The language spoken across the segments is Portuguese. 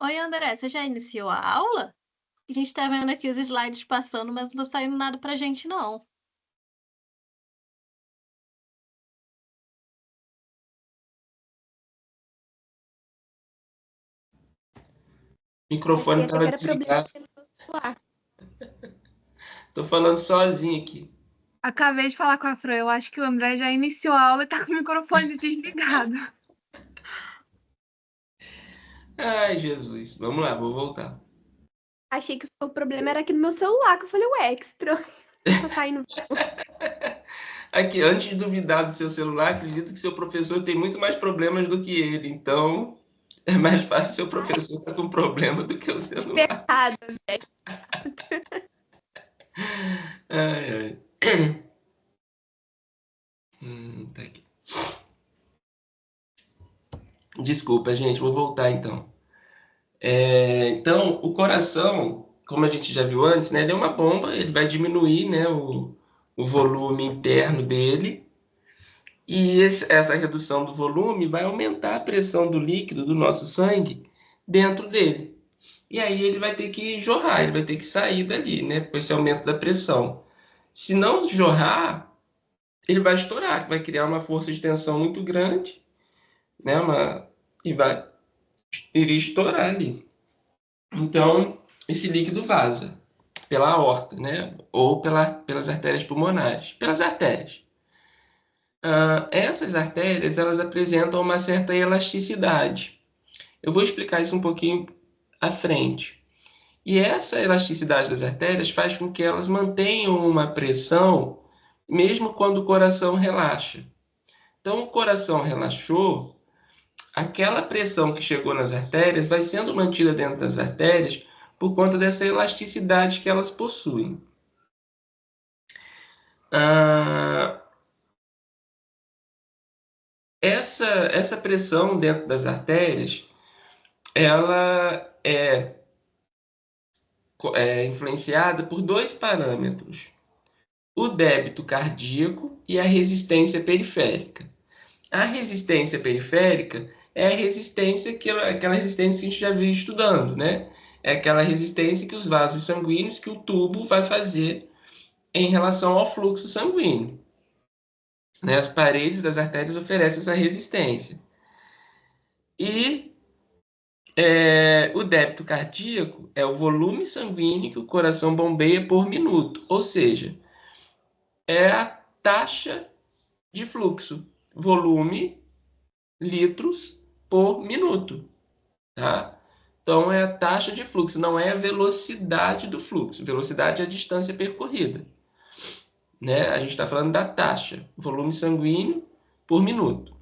Oi, André, você já iniciou a aula? A gente tá vendo aqui os slides passando, mas não tá saindo nada pra gente, não. O Achei microfone até estava que era problema desligado. do meu celular. Tô falando sozinho aqui. Acabei de falar com a Fran, eu acho que o André já iniciou a aula e tá com o microfone desligado. Ai, Jesus. Vamos lá, vou voltar. Achei que o seu problema era aqui no meu celular, que eu falei, ué, que estranho. Tá saindo. Aqui, antes de duvidar do seu celular, acredito que seu professor tem muito mais problemas do que ele. Então, é mais fácil seu professor estar com problema do que o celular. Errado. Ai, ai. Tá aqui. Desculpa, gente, vou voltar então. Então, o coração, como a gente já viu antes, né, ele é uma bomba, ele vai diminuir, né, o volume interno dele, e essa redução do volume vai aumentar a pressão do líquido do nosso sangue dentro dele. E aí ele vai ter que jorrar, ele vai ter que sair dali, né, com esse aumento da pressão. Se não jorrar, ele vai estourar, vai criar uma força de tensão muito grande, né, e vai iria estourar ali. Então, esse líquido vaza pela aorta, né? Ou pelas artérias pulmonares. Pelas artérias. Essas artérias, elas apresentam uma certa elasticidade. Eu vou explicar isso um pouquinho à frente. E essa elasticidade das artérias faz com que elas mantenham uma pressão mesmo quando o coração relaxa. Então, o coração relaxou, aquela pressão que chegou nas artérias vai sendo mantida dentro das artérias por conta dessa elasticidade que elas possuem. Ah, essa pressão dentro das artérias, ela é influenciada por dois parâmetros: o débito cardíaco e a resistência periférica. A resistência periférica é a resistência aquela resistência que a gente já viu estudando, né? É aquela resistência que os vasos sanguíneos, que o tubo vai fazer em relação ao fluxo sanguíneo. Né? As paredes das artérias oferecem essa resistência. E o débito cardíaco é o volume sanguíneo que o coração bombeia por minuto, ou seja, é a taxa de fluxo, volume, litros por minuto, tá? Então é a taxa de fluxo, não é a velocidade do fluxo. Velocidade é a distância percorrida, né? A gente está falando da taxa, volume sanguíneo por minuto.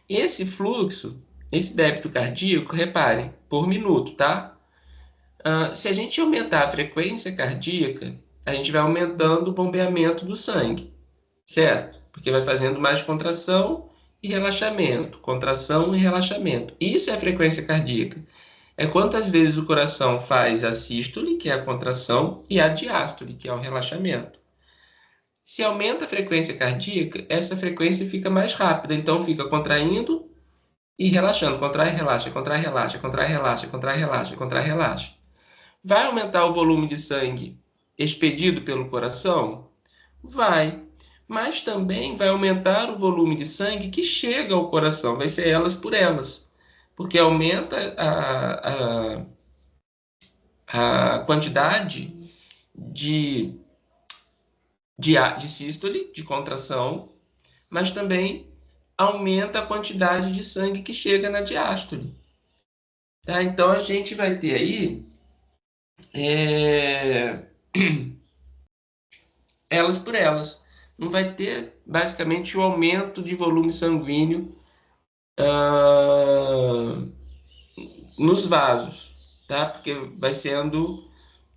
Esse fluxo, esse débito cardíaco, reparem, por minuto, tá? Se a gente aumentar a frequência cardíaca, a gente vai aumentando o bombeamento do sangue, certo? Porque vai fazendo mais contração e relaxamento, contração e relaxamento. Isso é a frequência cardíaca. É quantas vezes o coração faz a sístole, que é a contração, e a diástole, que é o relaxamento. Se aumenta a frequência cardíaca, essa frequência fica mais rápida, então fica contraindo e relaxando, contrai, relaxa, contrai, relaxa, contrai, relaxa, contrai, relaxa, contrai, relaxa. Vai aumentar o volume de sangue expedido pelo coração? Vai. Mas também vai aumentar o volume de sangue que chega ao coração, vai ser elas por elas. Porque aumenta a quantidade de sístole, de contração, mas também aumenta a quantidade de sangue que chega na diástole. Tá? Então a gente vai ter aí elas por elas. Não vai ter basicamente o aumento de volume sanguíneo nos vasos, tá? Porque vai sendo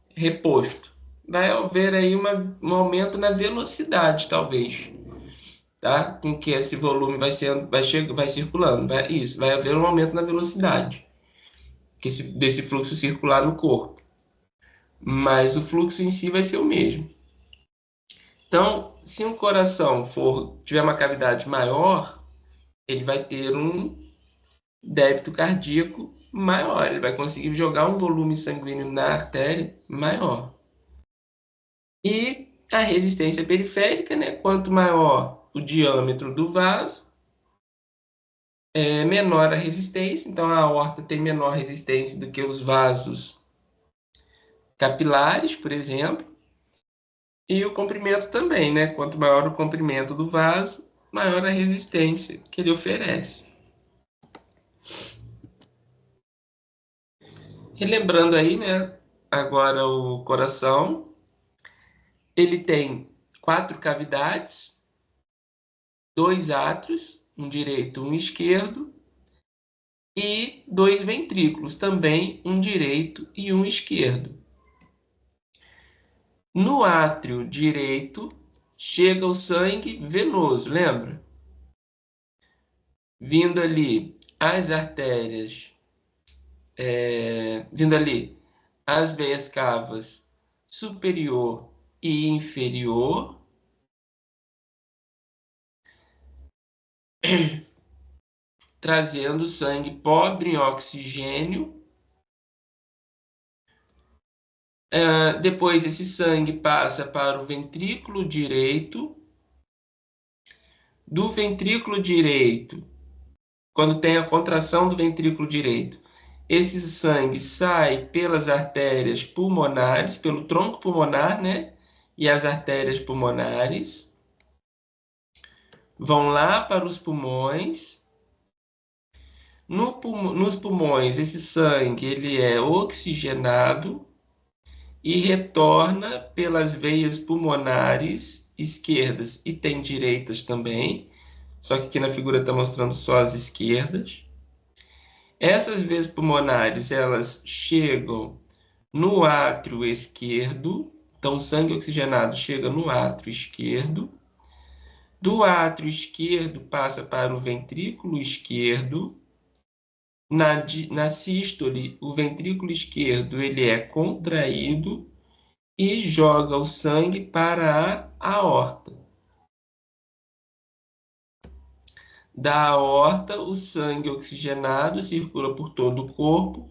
reposto. Vai haver aí um aumento na velocidade, talvez, tá? Com que esse volume vai circulando. Vai haver um aumento na velocidade desse fluxo circular no corpo. Mas o fluxo em si vai ser o mesmo. Então, se um coração tiver uma cavidade maior, ele vai ter um débito cardíaco maior. Ele vai conseguir jogar um volume sanguíneo na artéria maior. E a resistência periférica, né? Quanto maior o diâmetro do vaso, menor a resistência. Então, a aorta tem menor resistência do que os vasos capilares, por exemplo. E o comprimento também, né? Quanto maior o comprimento do vaso, maior a resistência que ele oferece. Relembrando aí, né? Agora o coração, ele tem 4 cavidades, 2 átrios, um direito e um esquerdo, e 2 ventrículos, também um direito e um esquerdo. No átrio direito, chega o sangue venoso, lembra? Vindo ali as artérias, vindo ali as veias cavas superior e inferior, trazendo sangue pobre em oxigênio. Depois esse sangue passa para o ventrículo direito. Do ventrículo direito, quando tem a contração do ventrículo direito, esse sangue sai pelas artérias pulmonares, pelo tronco pulmonar, né? E as artérias pulmonares vão lá para os pulmões. Nos pulmões, esse sangue ele é oxigenado e retorna pelas veias pulmonares esquerdas e tem direitas também, só que aqui na figura está mostrando só as esquerdas. Essas veias pulmonares, elas chegam no átrio esquerdo, então o sangue oxigenado chega no átrio esquerdo. Do átrio esquerdo passa para o ventrículo esquerdo. Na sístole, o ventrículo esquerdo ele é contraído e joga o sangue para a aorta. Da aorta, o sangue oxigenado circula por todo o corpo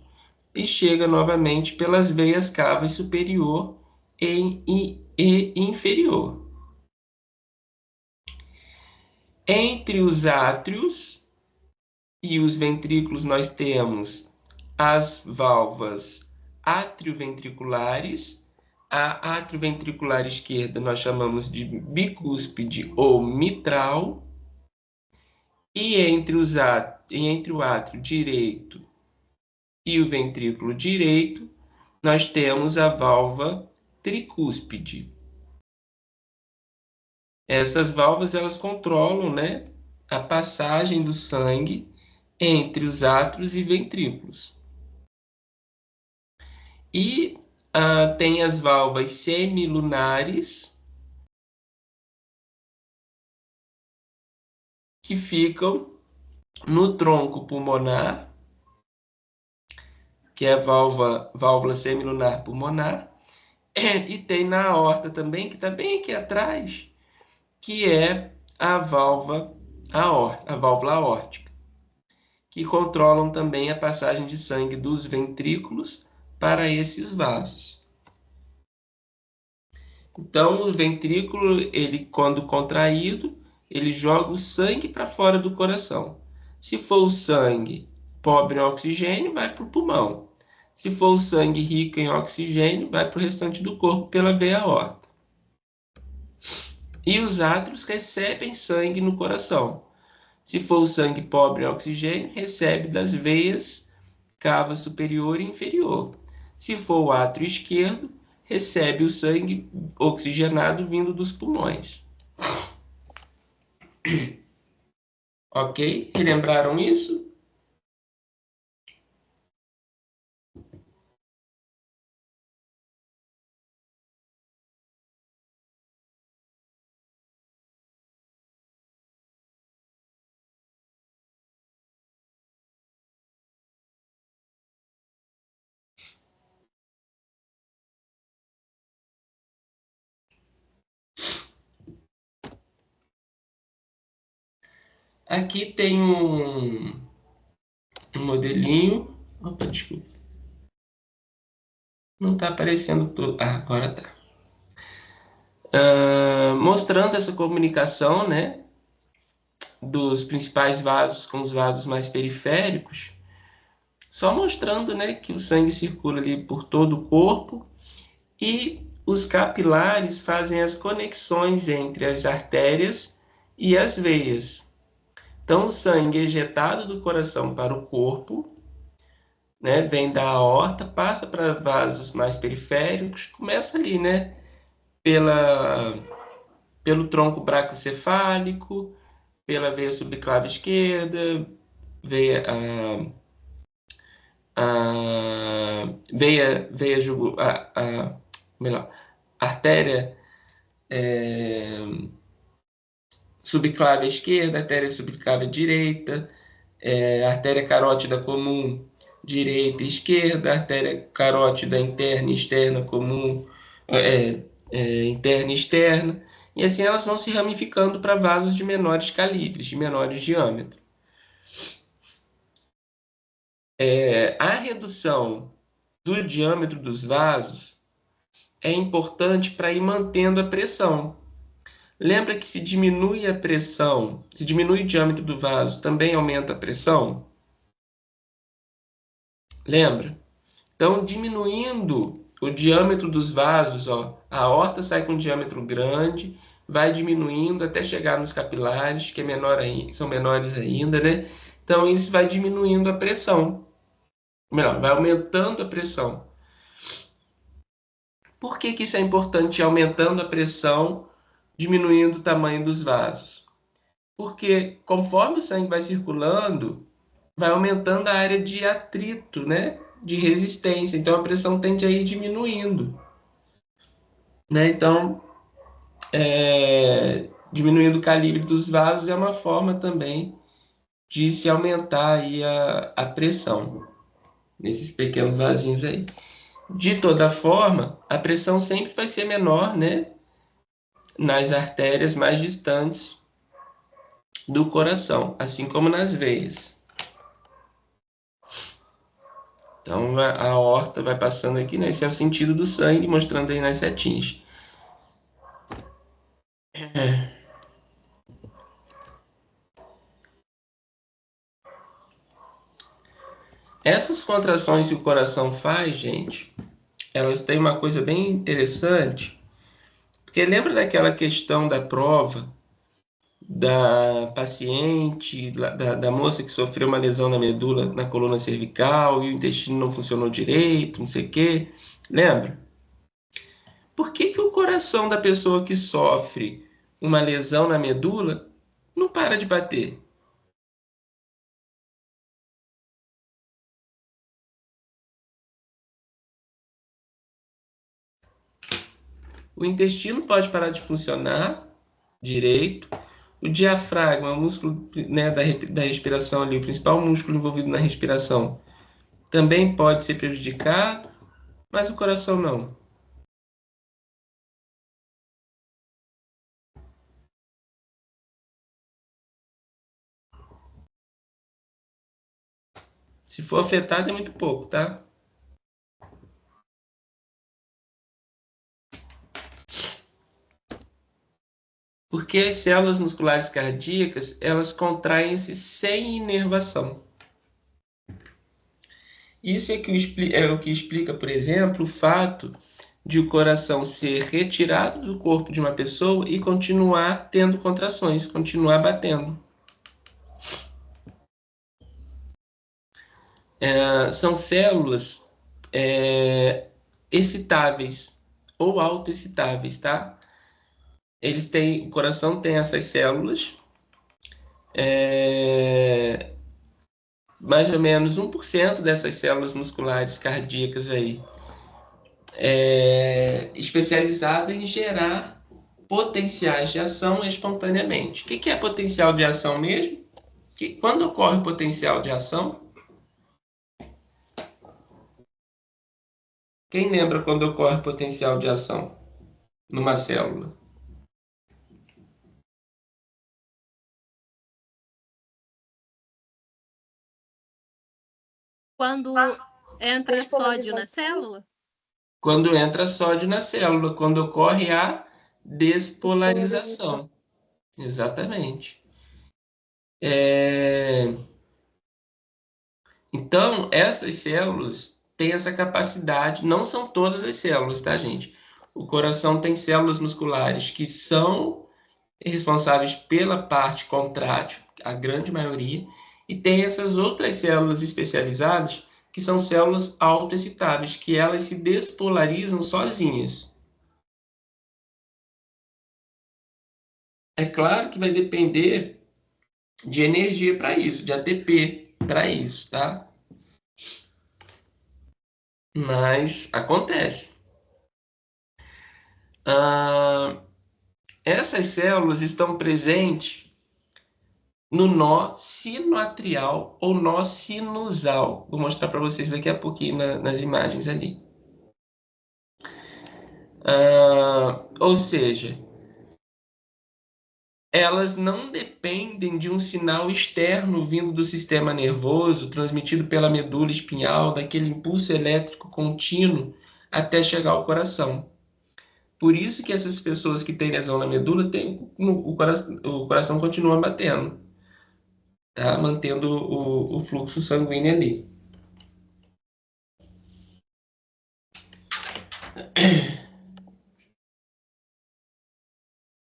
e chega novamente pelas veias cavas superior e inferior. Entre os átrios e os ventrículos, nós temos as válvulas atrioventriculares. A atrioventricular esquerda nós chamamos de bicúspide ou mitral. E entre o átrio direito e o ventrículo direito, nós temos a válvula tricúspide. Essas válvulas elas controlam, né, a passagem do sangue entre os átrios e ventrículos. E tem as válvulas semilunares, que ficam no tronco pulmonar, que é a válvula semilunar pulmonar, e tem na aorta também, que está bem aqui atrás, que é a válvula aórtica, que controlam também a passagem de sangue dos ventrículos para esses vasos. Então, o ventrículo, ele, quando contraído, ele joga o sangue para fora do coração. Se for o sangue pobre em oxigênio, vai para o pulmão. Se for o sangue rico em oxigênio, vai para o restante do corpo pela veia aorta. E os átrios recebem sangue no coração. Se for o sangue pobre em oxigênio, recebe das veias cava superior e inferior. Se for o átrio esquerdo, recebe o sangue oxigenado vindo dos pulmões. Ok? Relembraram isso? Aqui tem um modelinho. Opa, desculpa. Não está aparecendo tudo. Ah, agora tá. Mostrando essa comunicação, né, dos principais vasos com os vasos mais periféricos, só mostrando, né, que o sangue circula ali por todo o corpo e os capilares fazem as conexões entre as artérias e as veias. Então, o sangue ejetado do coração para o corpo, né, vem da aorta, passa para vasos mais periféricos, começa ali, né, pelo tronco bracocefálico, pela veia subclave esquerda, veia, veia melhor, artéria subclave esquerda, artéria subclave direita, artéria carótida comum direita e esquerda, artéria carótida interna e externa comum, interna e externa, e assim elas vão se ramificando para vasos de menores calibres, de menores diâmetros. A redução do diâmetro dos vasos é importante para ir mantendo a pressão. Lembra que se diminui a pressão, se diminui o diâmetro do vaso, também aumenta a pressão? Lembra? Então, diminuindo o diâmetro dos vasos, ó, a aorta sai com um diâmetro grande, vai diminuindo até chegar nos capilares, que são menores ainda, né? Então, isso vai diminuindo a pressão. Melhor, vai aumentando a pressão. Por que isso é importante, aumentando a pressão, diminuindo o tamanho dos vasos? Porque conforme o sangue vai circulando, vai aumentando a área de atrito, né? De resistência. Então a pressão tende a ir diminuindo, né? Então, diminuindo o calibre dos vasos é uma forma também de se aumentar aí a pressão nesses pequenos vasinhos aí. De toda forma, a pressão sempre vai ser menor, né? Nas artérias mais distantes do coração, assim como nas veias. Então, a aorta vai passando aqui, né? Esse é o sentido do sangue, mostrando aí nas setinhas. Essas contrações que o coração faz, gente, elas têm uma coisa bem interessante, porque lembra daquela questão da prova da paciente, da moça que sofreu uma lesão na medula, na coluna cervical, e o intestino não funcionou direito, não sei o quê. Lembra? Por que o coração da pessoa que sofre uma lesão na medula não para de bater? O intestino pode parar de funcionar direito. O diafragma, o músculo, né, da respiração ali, o principal músculo envolvido na respiração, também pode ser prejudicado, mas o coração não. Se for afetado, é muito pouco, tá? Porque as células musculares cardíacas, elas contraem-se sem inervação. Isso é o que explica, por exemplo, o fato de o coração ser retirado do corpo de uma pessoa e continuar tendo contrações, continuar batendo. São células excitáveis ou autoexcitáveis, tá? O coração tem essas células, mais ou menos 1% dessas células musculares cardíacas aí, especializada em gerar potenciais de ação espontaneamente. O que é potencial de ação mesmo? Quando ocorre potencial de ação? Quem lembra quando ocorre potencial de ação numa célula? Quando entra sódio na célula? Quando entra sódio na célula, quando ocorre a despolarização. Exatamente. Então, essas células têm essa capacidade, não são todas as células, tá, gente? O coração tem células musculares que são responsáveis pela parte contrátil, a grande maioria, e tem essas outras células especializadas que são células autoexcitáveis, que elas se despolarizam sozinhas. É claro que vai depender de energia para isso, de ATP para isso, tá? Mas acontece. Essas células estão presentes no nó sinoatrial ou nó sinusal. Vou mostrar para vocês daqui a pouquinho nas imagens ali. Ou seja, elas não dependem de um sinal externo vindo do sistema nervoso, transmitido pela medula espinhal, daquele impulso elétrico contínuo até chegar ao coração. Por isso que essas pessoas que têm lesão na medula, o coração continua batendo, tá? Mantendo o fluxo sanguíneo ali.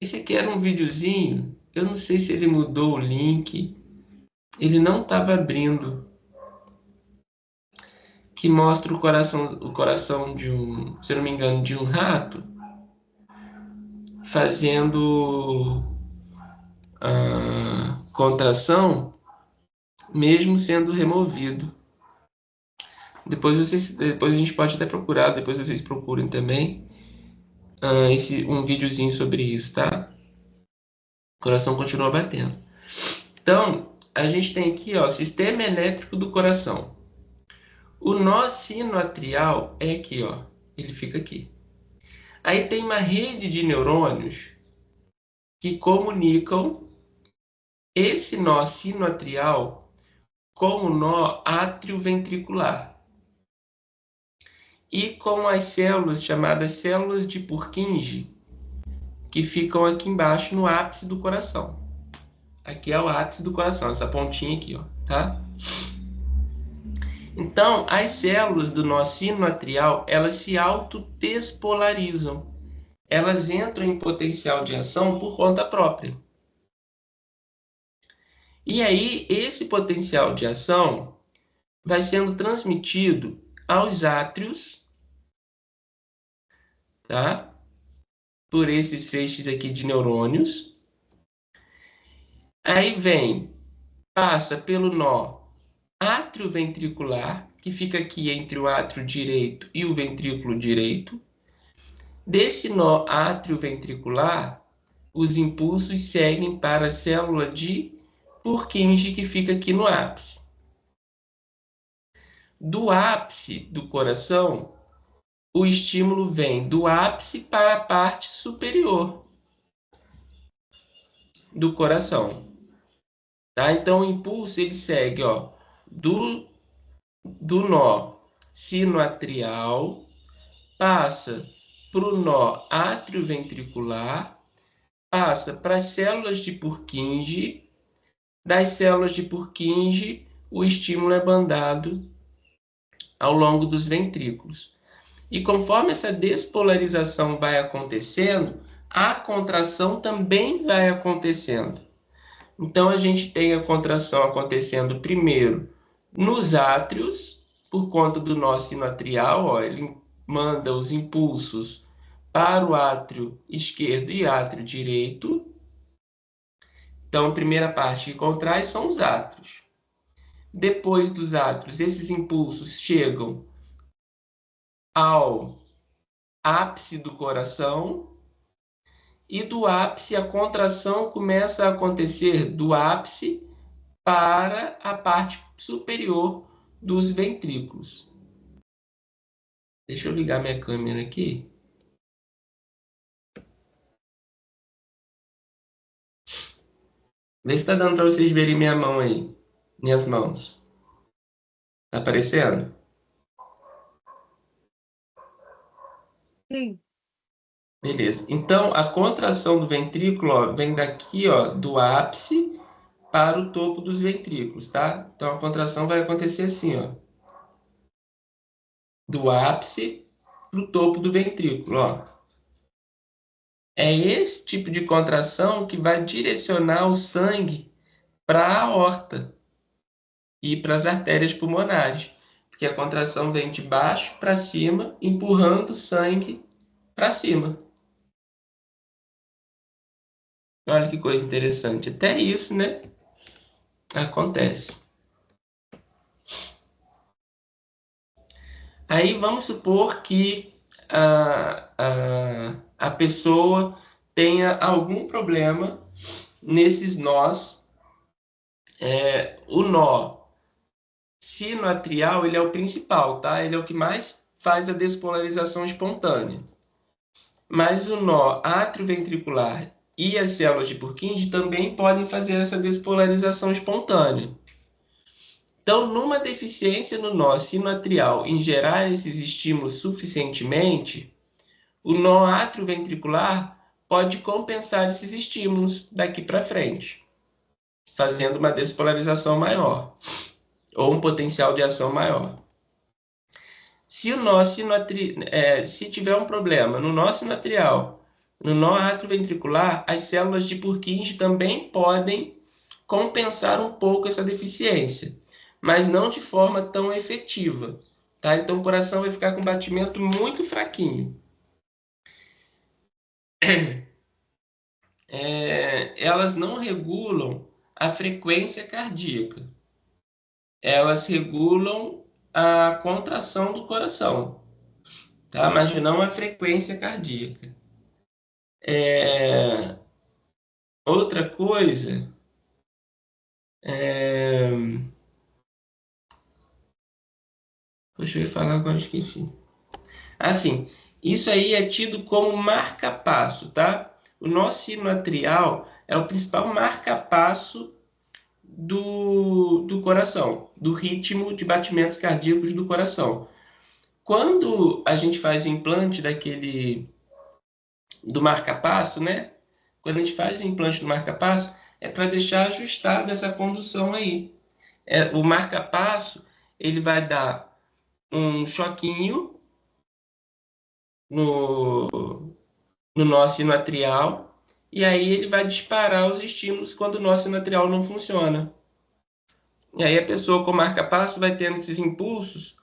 Esse aqui era um videozinho, eu não sei se ele mudou o link, ele não estava abrindo, que mostra o coração de um, se eu não me engano, de um rato, fazendo a contração, mesmo sendo removido. Depois a gente pode até procurar, depois vocês procurem também um videozinho sobre isso, tá? O coração continua batendo. Então, a gente tem aqui, ó, sistema elétrico do coração. O nó sinoatrial é aqui, ó. Ele fica aqui. Aí tem uma rede de neurônios que comunicam esse nó sinoatrial com o nó atrioventricular e com as células chamadas células de Purkinje, que ficam aqui embaixo no ápice do coração. Aqui é o ápice do coração, essa pontinha aqui, ó, tá? Então, as células do nó sinoatrial, elas se autodespolarizam. Elas entram em potencial de ação por conta própria. E aí, esse potencial de ação vai sendo transmitido aos átrios, tá? Por esses feixes aqui de neurônios. Aí passa pelo nó atrioventricular, que fica aqui entre o átrio direito e o ventrículo direito. Desse nó atrioventricular, os impulsos seguem para a célula de Purkinje, que fica aqui no ápice. Do ápice do coração, o estímulo vem do ápice para a parte superior do coração. Tá? Então, o impulso ele segue, ó, do nó sinoatrial, passa para o nó atrioventricular, passa para as células de Purkinje. Das células de Purkinje, o estímulo é mandado ao longo dos ventrículos. E conforme essa despolarização vai acontecendo, a contração também vai acontecendo. Então, a gente tem a contração acontecendo primeiro nos átrios, por conta do nó sinoatrial, ó, ele manda os impulsos para o átrio esquerdo e átrio direito. Então, a primeira parte que contrai são os átrios. Depois dos átrios, esses impulsos chegam ao ápice do coração, e do ápice a contração começa a acontecer do ápice para a parte superior dos ventrículos. Deixa eu ligar minha câmera aqui. Vê se está dando para vocês verem minha mão aí, minhas mãos. Tá aparecendo? Sim. Beleza. Então, a contração do ventrículo, ó, vem daqui, ó, do ápice para o topo dos ventrículos, tá? Então, a contração vai acontecer assim, ó. Do ápice para o topo do ventrículo, ó. É esse tipo de contração que vai direcionar o sangue para a aorta e para as artérias pulmonares, porque a contração vem de baixo para cima, empurrando o sangue para cima. Olha que coisa interessante. Até isso, né? Acontece. Aí vamos supor que a pessoa tenha algum problema nesses nós. O nó sinoatrial, ele é o principal, tá? Ele é o que mais faz a despolarização espontânea. Mas o nó atrioventricular e as células de Purkinje também podem fazer essa despolarização espontânea. Então, numa deficiência no nó sinoatrial em gerar esses estímulos suficientemente, o nó atrioventricular pode compensar esses estímulos daqui para frente, fazendo uma despolarização maior ou um potencial de ação maior. Se o nó se tiver um problema no nó sinoatrial, no nó atrioventricular, as células de Purkinje também podem compensar um pouco essa deficiência, mas não de forma tão efetiva, tá? Então o coração vai ficar com um batimento muito fraquinho. Elas não regulam a frequência cardíaca. Elas regulam a contração do coração, tá? Mas não a frequência cardíaca. Outra coisa, Poxa, eu ia falar agora, esqueci. Assim, isso aí é tido como marca-passo, tá? O nó sinoatrial é o principal marca-passo do coração, do ritmo de batimentos cardíacos do coração. Quando a gente faz implante do marca-passo, né? Quando a gente faz o implante do marca-passo, é para deixar ajustada essa condução aí. O marca-passo, ele vai dar um choquinho no nó sinoatrial, e aí ele vai disparar os estímulos quando o nó sinoatrial não funciona. E aí a pessoa com marca-passo vai tendo esses impulsos,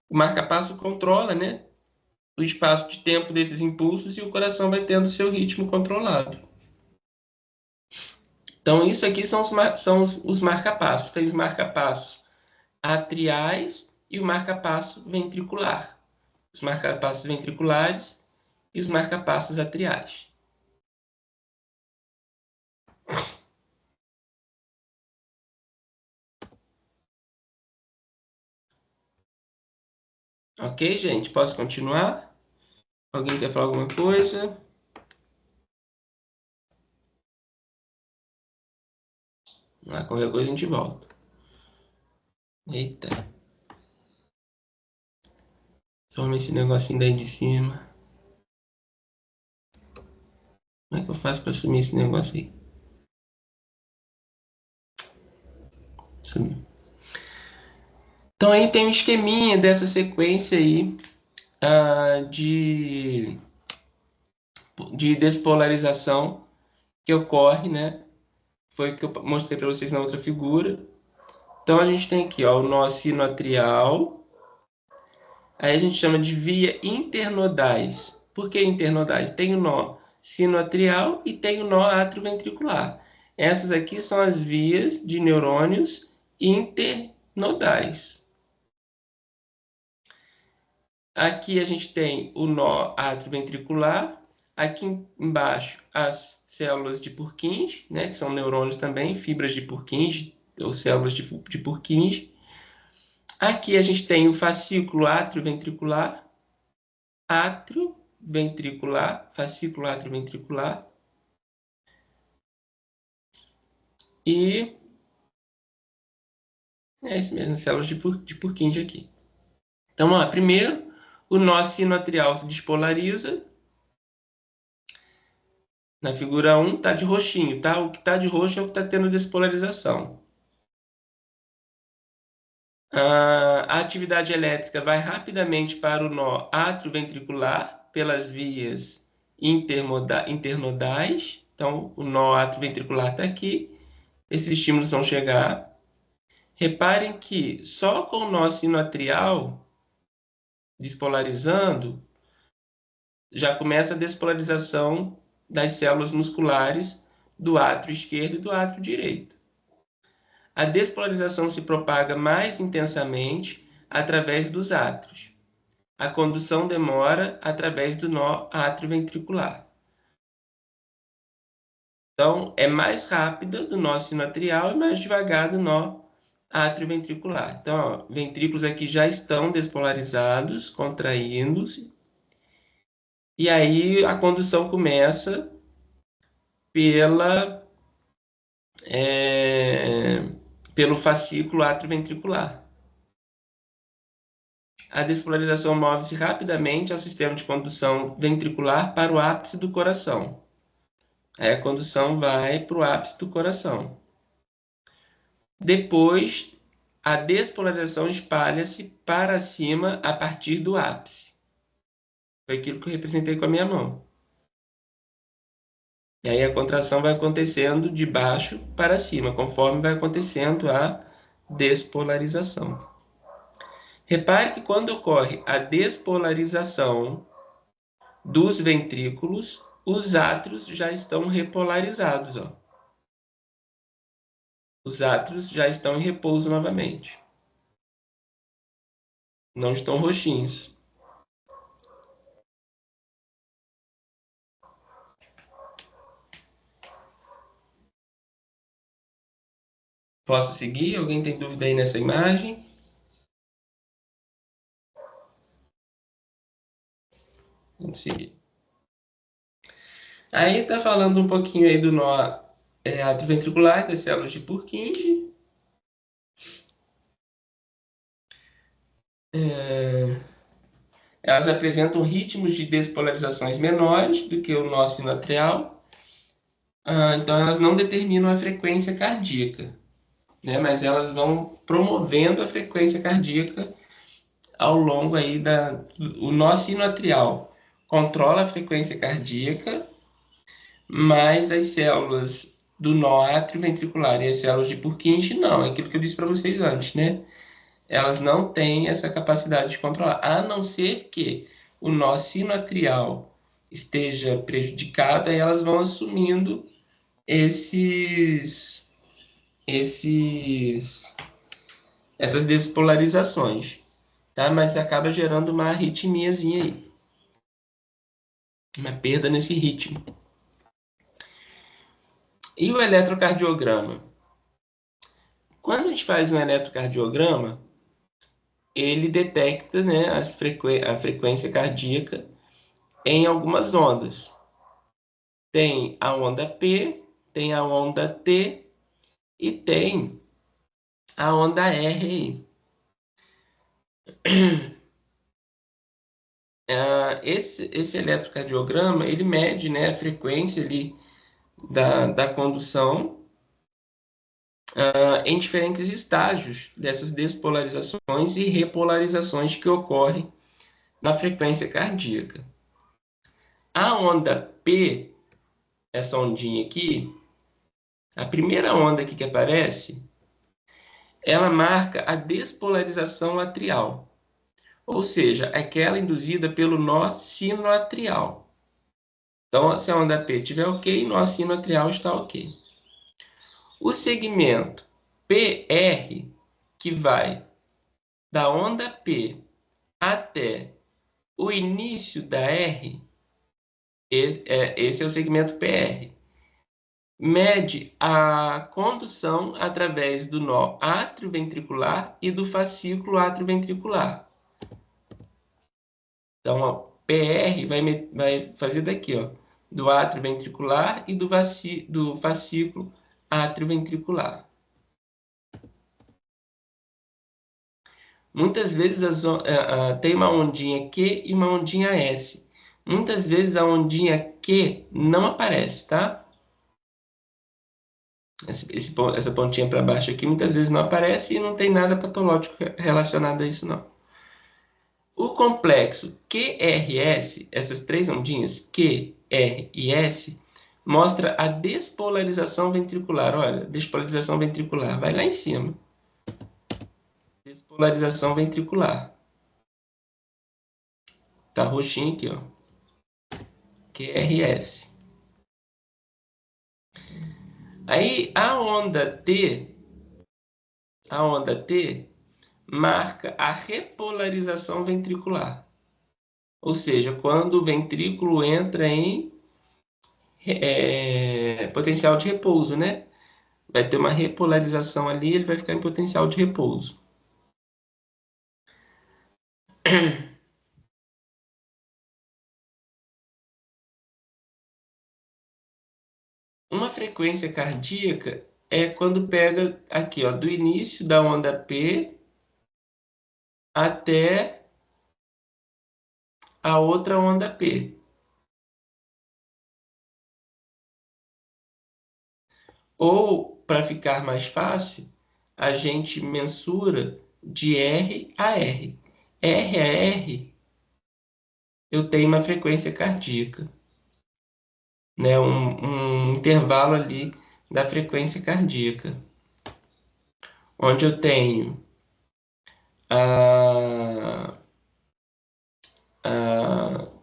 o marca-passo controla, né, o espaço de tempo desses impulsos e o coração vai tendo seu ritmo controlado. Então isso aqui são os marca-passos. Tem os marca-passos atriais e o marca-passo ventricular. Os marca-passos ventriculares e os marca-passos atriais. Ok, gente? Posso continuar? Alguém quer falar alguma coisa? Lá, qualquer coisa a gente volta. Eita. Some esse negocinho daí de cima. Como é que eu faço para sumir esse negócio aí? Sumiu. Então aí tem um esqueminha dessa sequência aí de despolarização que ocorre, né? Foi o que eu mostrei para vocês na outra figura. Então a gente tem aqui, ó, o nó sinoatrial. Aí a gente chama de via internodais. Por que internodais? Tem o nó sinoatrial e tem o nó atrioventricular. Essas aqui são as vias de neurônios internodais. Aqui a gente tem o nó atrioventricular. Aqui embaixo as células de Purkinje, né, que são neurônios também, fibras de Purkinje, ou células de Purkinje. Aqui a gente tem o fascículo atrioventricular, fascículo atrioventricular. E É isso mesmo, células de Purkinje aqui. Então, ó, primeiro, o nó sinoatrial se despolariza. Na figura 1 está de roxinho, tá? O que está de roxo é o que está tendo despolarização. A atividade elétrica vai rapidamente para o nó atrioventricular pelas vias internodais. Então, o nó atrioventricular está aqui. Esses estímulos vão chegar. Reparem que só com o nó sinoatrial despolarizando, já começa a despolarização das células musculares do átrio esquerdo e do átrio direito. A despolarização se propaga mais intensamente através dos átrios. A condução demora através do nó atrioventricular. Então, é mais rápida do nó sinoatrial e mais devagar do nó atrioventricular. Então, ó, ventrículos aqui já estão despolarizados, contraindo-se. E aí a condução começa pelo fascículo atrioventricular. A despolarização move-se rapidamente ao sistema de condução ventricular para o ápice do coração. Aí a condução vai para o ápice do coração. Depois, a despolarização espalha-se para cima a partir do ápice. Foi aquilo que eu representei com a minha mão. E aí a contração vai acontecendo de baixo para cima, conforme vai acontecendo a despolarização. Repare que quando ocorre a despolarização dos ventrículos, os átrios já estão repolarizados. Ó. Os átrios já estão em repouso novamente. Não estão roxinhos. Posso seguir? Alguém tem dúvida aí nessa imagem? Vamos seguir. Aí está falando um pouquinho aí do nó atrioventricular das células de Purkinje. Elas apresentam ritmos de despolarizações menores do que o nó sinoatrial. Então, elas não determinam a frequência cardíaca, né? Mas elas vão promovendo a frequência cardíaca ao longo aí o nó sinoatrial controla a frequência cardíaca, mas as células do nó atrioventricular e as células de Purkinje não, é aquilo que eu disse para vocês antes, né? Elas não têm essa capacidade de controlar, a não ser que o nó sinoatrial esteja prejudicado, aí elas vão assumindo essas despolarizações, tá? Mas acaba gerando uma arritmiazinha aí, uma perda nesse ritmo. E o eletrocardiograma? Quando a gente faz um eletrocardiograma, ele detecta, né, a frequência cardíaca em algumas ondas. Tem a onda P, tem a onda T e tem a onda R. Esse eletrocardiograma, ele mede, né, a frequência ali da condução em diferentes estágios dessas despolarizações e repolarizações que ocorrem na frequência cardíaca. A onda P, essa ondinha aqui, a primeira onda aqui que aparece, ela marca a despolarização atrial, ou seja, aquela induzida pelo nó sinoatrial. Então, se a onda P estiver ok, nó sinoatrial está ok. O segmento PR, que vai da onda P até o início da R, esse é o segmento PR. Mede a condução através do nó atrioventricular e do fascículo atrioventricular. Então, ó, PR vai fazer daqui, ó, do atrioventricular e do fascículo atrioventricular. Muitas vezes tem uma ondinha Q e uma ondinha S. Muitas vezes a ondinha Q não aparece, tá? Essa pontinha para baixo aqui muitas vezes não aparece e não tem nada patológico relacionado a isso, não. O complexo QRS, essas três ondinhas, Q, R e S, mostra a despolarização ventricular. Olha, despolarização ventricular, vai lá em cima. Despolarização ventricular. Tá roxinho aqui, ó. QRS. Aí a onda T marca a repolarização ventricular. Ou seja, quando o ventrículo entra em potencial de repouso, né? Vai ter uma repolarização ali, ele vai ficar em potencial de repouso. Uma frequência cardíaca é quando pega aqui, ó, do início da onda P até a outra onda P. Ou, para ficar mais fácil, a gente mensura de R a R. R a R, eu tenho uma frequência cardíaca, né? Um intervalo ali da frequência cardíaca, onde eu tenho a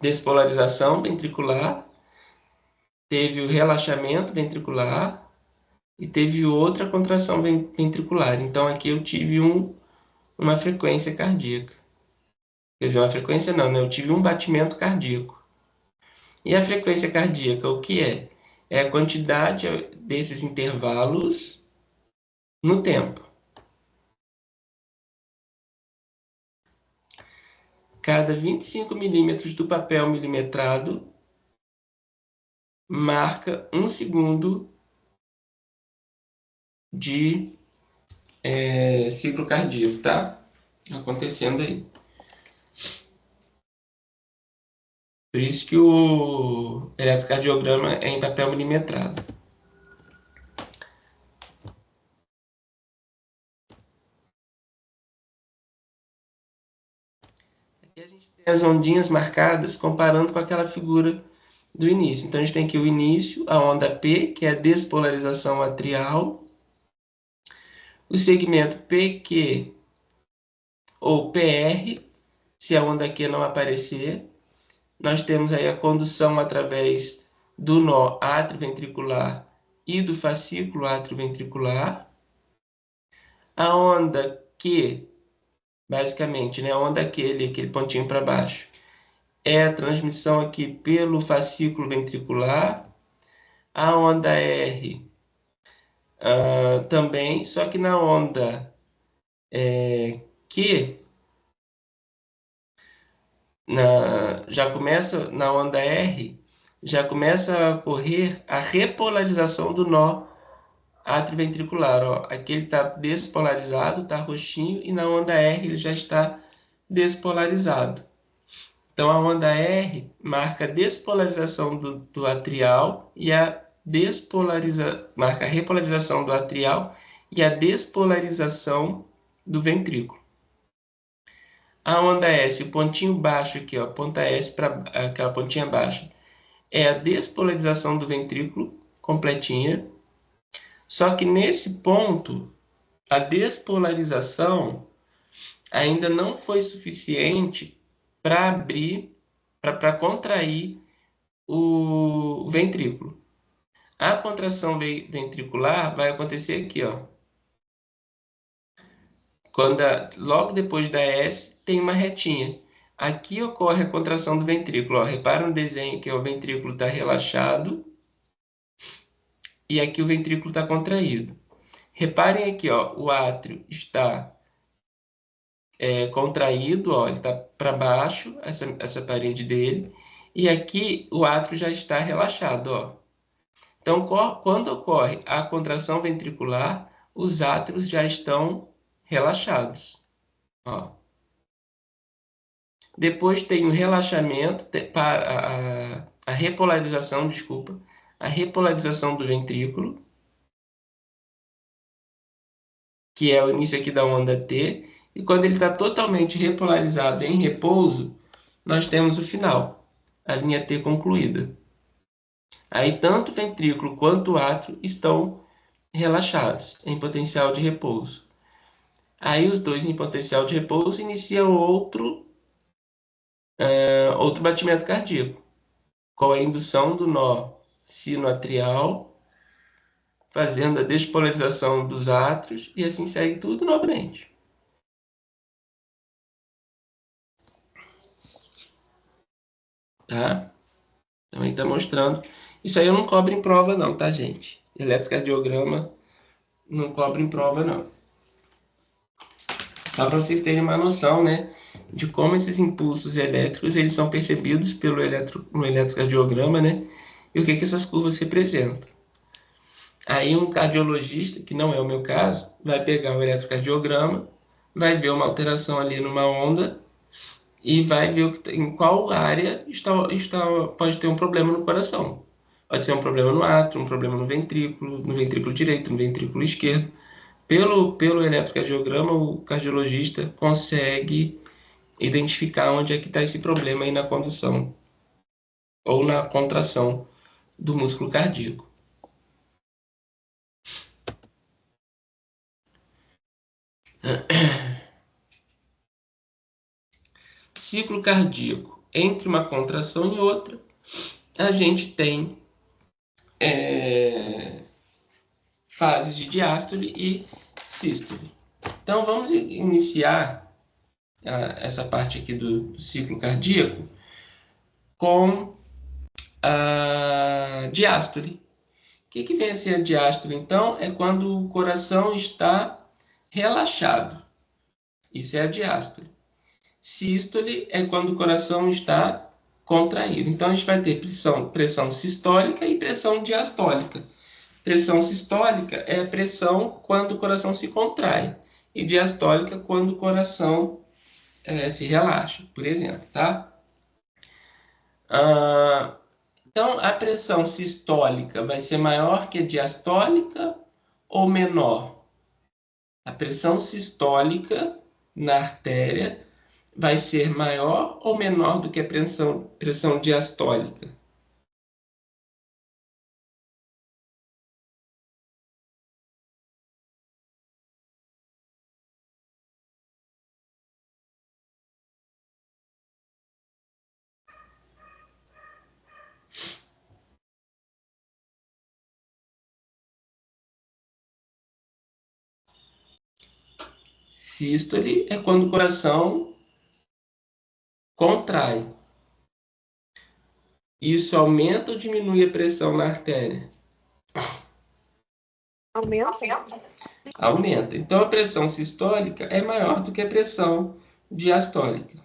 despolarização ventricular, teve o relaxamento ventricular e teve outra contração ventricular. Então, aqui eu tive uma frequência cardíaca. Quer dizer, uma frequência não, né? Eu tive um batimento cardíaco. E a frequência cardíaca, o que é? É a quantidade desses intervalos no tempo. Cada 25 milímetros do papel milimetrado marca 1 segundo de ciclo cardíaco, tá? Acontecendo aí. Por isso que o eletrocardiograma é em papel milimetrado. Aqui a gente tem as ondinhas marcadas comparando com aquela figura do início. Então a gente tem aqui o início, a onda P, que é a despolarização atrial, o segmento PQ ou PR, se a onda Q não aparecer. Nós temos aí a condução através do nó atrioventricular e do fascículo atrioventricular. A onda Q, basicamente, né, a onda Q, aquele pontinho para baixo, é a transmissão aqui pelo fascículo ventricular. A onda R também, só que na onda Q, já começa na onda R, já começa a ocorrer a repolarização do nó atrioventricular. Ó. Aqui ele está despolarizado, está roxinho, e na onda R ele já está despolarizado. Então a onda R marca a despolarização do atrial e marca a repolarização do atrial e a despolarização do ventrículo. A onda S, o pontinho baixo aqui, ó, ponta S para aquela pontinha baixa, é a despolarização do ventrículo completinha. Só que nesse ponto, a despolarização ainda não foi suficiente para abrir, para contrair o ventrículo. A contração ventricular vai acontecer aqui, ó. Logo depois da S, tem uma retinha. Aqui ocorre a contração do ventrículo. Ó. Repara no desenho que o ventrículo está relaxado e aqui o ventrículo está contraído. Reparem aqui, ó, o átrio está contraído, ó, ele está para baixo, essa parede dele, e aqui o átrio já está relaxado. Ó. Então, quando ocorre a contração ventricular, os átrios já estão relaxados. Ó. Depois tem o relaxamento, a repolarização, desculpa, a repolarização do ventrículo, que é o início aqui da onda T, e quando ele está totalmente repolarizado em repouso, nós temos o final, a linha T concluída. Aí tanto o ventrículo quanto o átrio estão relaxados, em potencial de repouso. Aí os dois em potencial de repouso iniciam outro batimento cardíaco, com a indução do nó sinoatrial, fazendo a despolarização dos átrios, e assim segue tudo novamente. Tá? Também está mostrando. Isso aí eu não cobro em prova não, tá, gente? Eletrocardiograma não cobro em prova não. Só para vocês terem uma noção, né, de como esses impulsos elétricos eles são percebidos no eletrocardiograma, né, e o que essas curvas representam. Aí um cardiologista, que não é o meu caso, vai pegar o eletrocardiograma, vai ver uma alteração ali numa onda e vai ver em qual área pode ter um problema no coração. Pode ser um problema no átrio, um problema no ventrículo direito, no ventrículo esquerdo. Pelo eletrocardiograma, o cardiologista consegue identificar onde é que está esse problema aí na condução ou na contração do músculo cardíaco. Ciclo cardíaco. Entre uma contração e outra, a gente tem fases de diástole e sístole. Então, vamos iniciar essa parte aqui do ciclo cardíaco com a diástole. O que vem a ser a diástole, então? É quando o coração está relaxado. Isso é a diástole. Sístole é quando o coração está contraído. Então, a gente vai ter pressão sistólica e pressão diastólica. Pressão sistólica é a pressão quando o coração se contrai. E diastólica quando o coração se relaxa, por exemplo, tá? Então, a pressão sistólica vai ser maior que a diastólica ou menor? A pressão sistólica na artéria vai ser maior ou menor do que a pressão diastólica? Sístole é quando o coração contrai. Isso aumenta ou diminui a pressão na artéria? Aumenta? Aumenta. Então, a pressão sistólica é maior do que a pressão diastólica.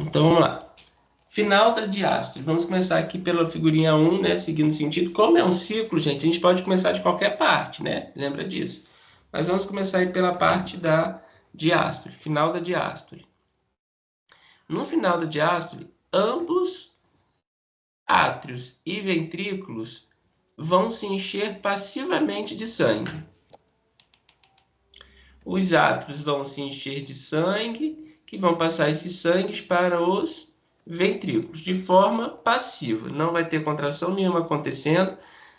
Então, vamos lá. Final da diástole. Vamos começar aqui pela figurinha 1, né? Seguindo o sentido. Como é um ciclo, gente, a gente pode começar de qualquer parte, né? Lembra disso? Mas vamos começar aí pela parte da diástole. Final da diástole. No final da diástole, ambos átrios e ventrículos vão se encher passivamente de sangue. Os átrios vão se encher de sangue, que vão passar esses sangues para os ventrículos, de forma passiva. Não vai ter contração nenhuma acontecendo,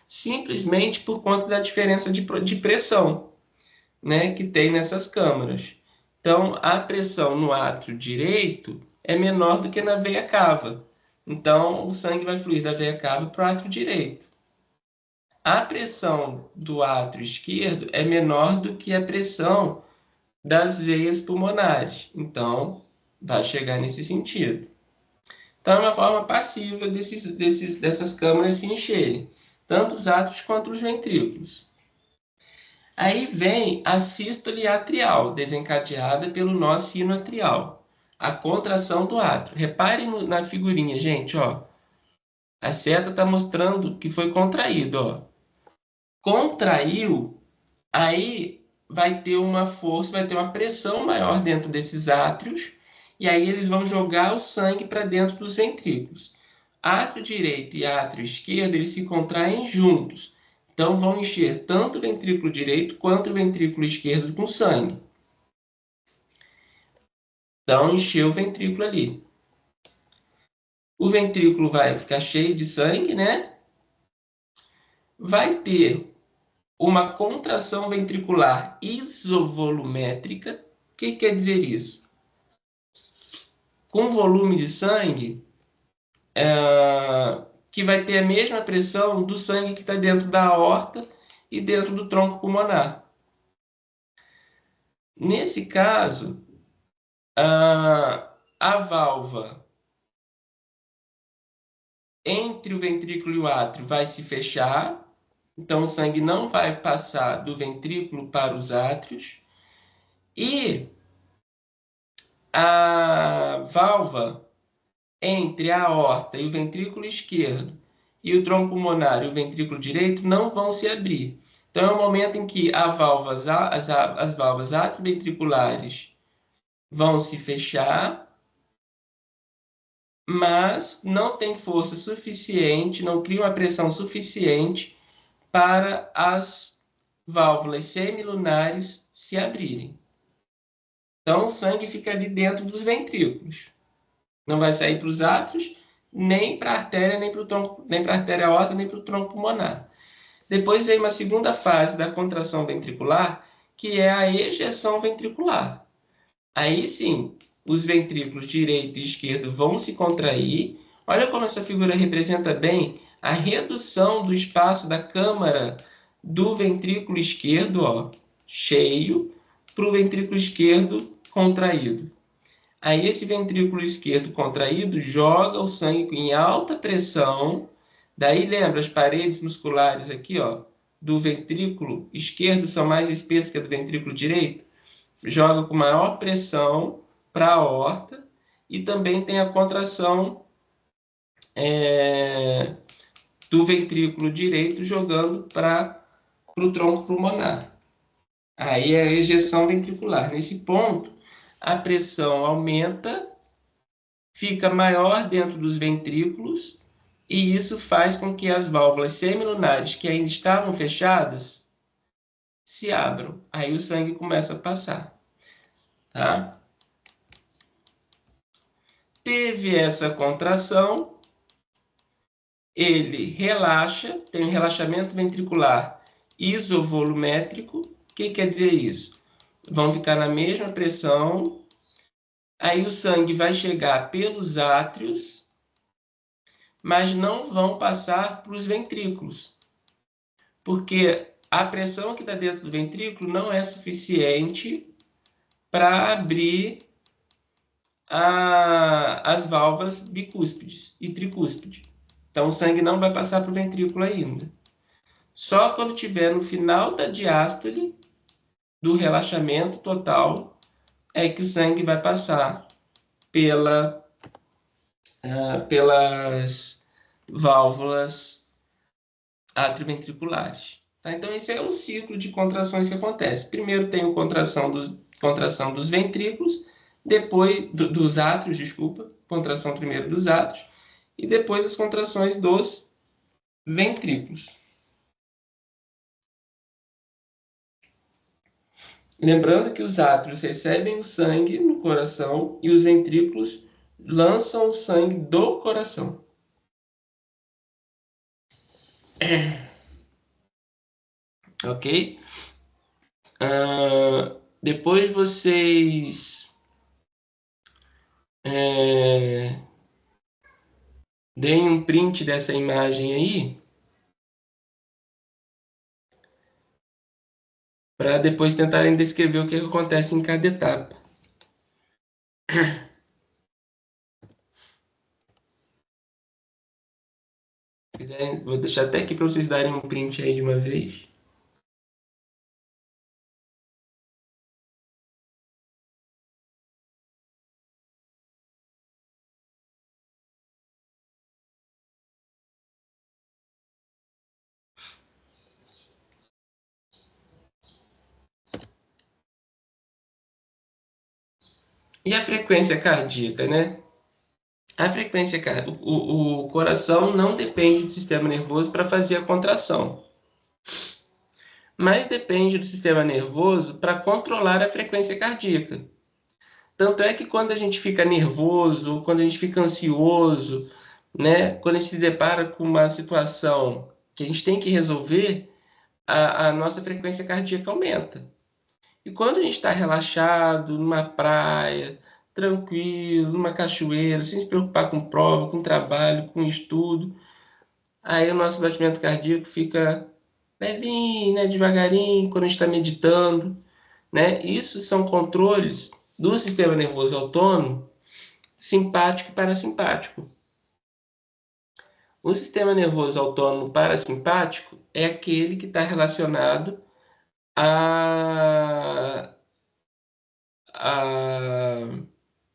simplesmente por conta da diferença de pressão, né, que tem nessas câmaras. Então, a pressão no átrio direito é menor do que na veia cava. Então, o sangue vai fluir da veia cava para o átrio direito. A pressão do átrio esquerdo é menor do que a pressão das veias pulmonares. Então, vai chegar nesse sentido. Então, é uma forma passiva dessas câmaras se encherem, tanto os átrios quanto os ventrículos. Aí vem a sístole atrial, desencadeada pelo nó sinoatrial, a contração do átrio. Reparem na figurinha, gente, ó. A seta está mostrando que foi contraído, ó. Contraiu, aí vai ter uma força, vai ter uma pressão maior dentro desses átrios, e aí eles vão jogar o sangue para dentro dos ventrículos. Átrio direito e átrio esquerdo, eles se contraem juntos. Então, vão encher tanto o ventrículo direito quanto o ventrículo esquerdo com sangue. Então, encheu o ventrículo ali. O ventrículo vai ficar cheio de sangue, né? Vai ter uma contração ventricular isovolumétrica. O que quer dizer isso? Com volume de sangue, que vai ter a mesma pressão do sangue que está dentro da aorta e dentro do tronco pulmonar. Nesse caso, a válvula entre o ventrículo e o átrio vai se fechar, então o sangue não vai passar do ventrículo para os átrios, e a válvula entre a aorta e o ventrículo esquerdo e o tronco pulmonar e o ventrículo direito não vão se abrir. Então é o momento em que as válvulas atrioventriculares vão se fechar, mas não tem força suficiente, não cria uma pressão suficiente para as válvulas semilunares se abrirem. Então o sangue fica ali dentro dos ventrículos. Não vai sair para os átrios, nem para a artéria, nem para o tronco, nem para a artéria aorta, nem para o tronco pulmonar. Depois vem uma segunda fase da contração ventricular, que é a ejeção ventricular. Aí sim, os ventrículos direito e esquerdo vão se contrair. Olha como essa figura representa bem a redução do espaço da câmara do ventrículo esquerdo, ó, cheio, para o ventrículo esquerdo contraído. Aí esse ventrículo esquerdo contraído joga o sangue em alta pressão. Daí lembra, as paredes musculares aqui, ó, do ventrículo esquerdo são mais espessas que a do ventrículo direito. Joga com maior pressão para a aorta e também tem a contração do ventrículo direito jogando para o tronco pulmonar. Aí é a ejeção ventricular. Nesse ponto, a pressão aumenta, fica maior dentro dos ventrículos, e isso faz com que as válvulas semilunares que ainda estavam fechadas se abram. Aí o sangue começa a passar. Tá? Teve essa contração, ele relaxa, tem um relaxamento ventricular isovolumétrico. O que quer dizer isso? Vão ficar na mesma pressão, aí o sangue vai chegar pelos átrios, mas não vão passar para os ventrículos, porque a pressão que está dentro do ventrículo não é suficiente para abrir as válvulas bicúspides e tricúspides. Então o sangue não vai passar para o ventrículo ainda. Só quando tiver no final da diástole, do relaxamento total, é que o sangue vai passar pelas válvulas atrioventriculares. Tá? Então, esse é um ciclo de contrações que acontece. Primeiro tem a contração dos ventrículos, depois dos átrios, desculpa, contração primeiro dos átrios, e depois as contrações dos ventrículos. Lembrando que os átrios recebem o sangue no coração e os ventrículos lançam o sangue do coração. Ok? Depois vocês deem um print dessa imagem aí, para depois tentarem descrever o que acontece em cada etapa. Vou deixar até aqui para vocês darem um print aí de uma vez. E a frequência cardíaca, né? A frequência cardíaca, o coração não depende do sistema nervoso para fazer a contração, mas depende do sistema nervoso para controlar a frequência cardíaca. Tanto é que quando a gente fica nervoso, quando a gente fica ansioso, né? Quando a gente se depara com uma situação que a gente tem que resolver, a nossa frequência cardíaca aumenta. E quando a gente está relaxado, numa praia, tranquilo, numa cachoeira, sem se preocupar com prova, com trabalho, com estudo, aí o nosso batimento cardíaco fica levinho, né, devagarinho, quando a gente está meditando, né? Isso são controles do sistema nervoso autônomo, simpático e parasimpático. O sistema nervoso autônomo parasimpático é aquele que está relacionado a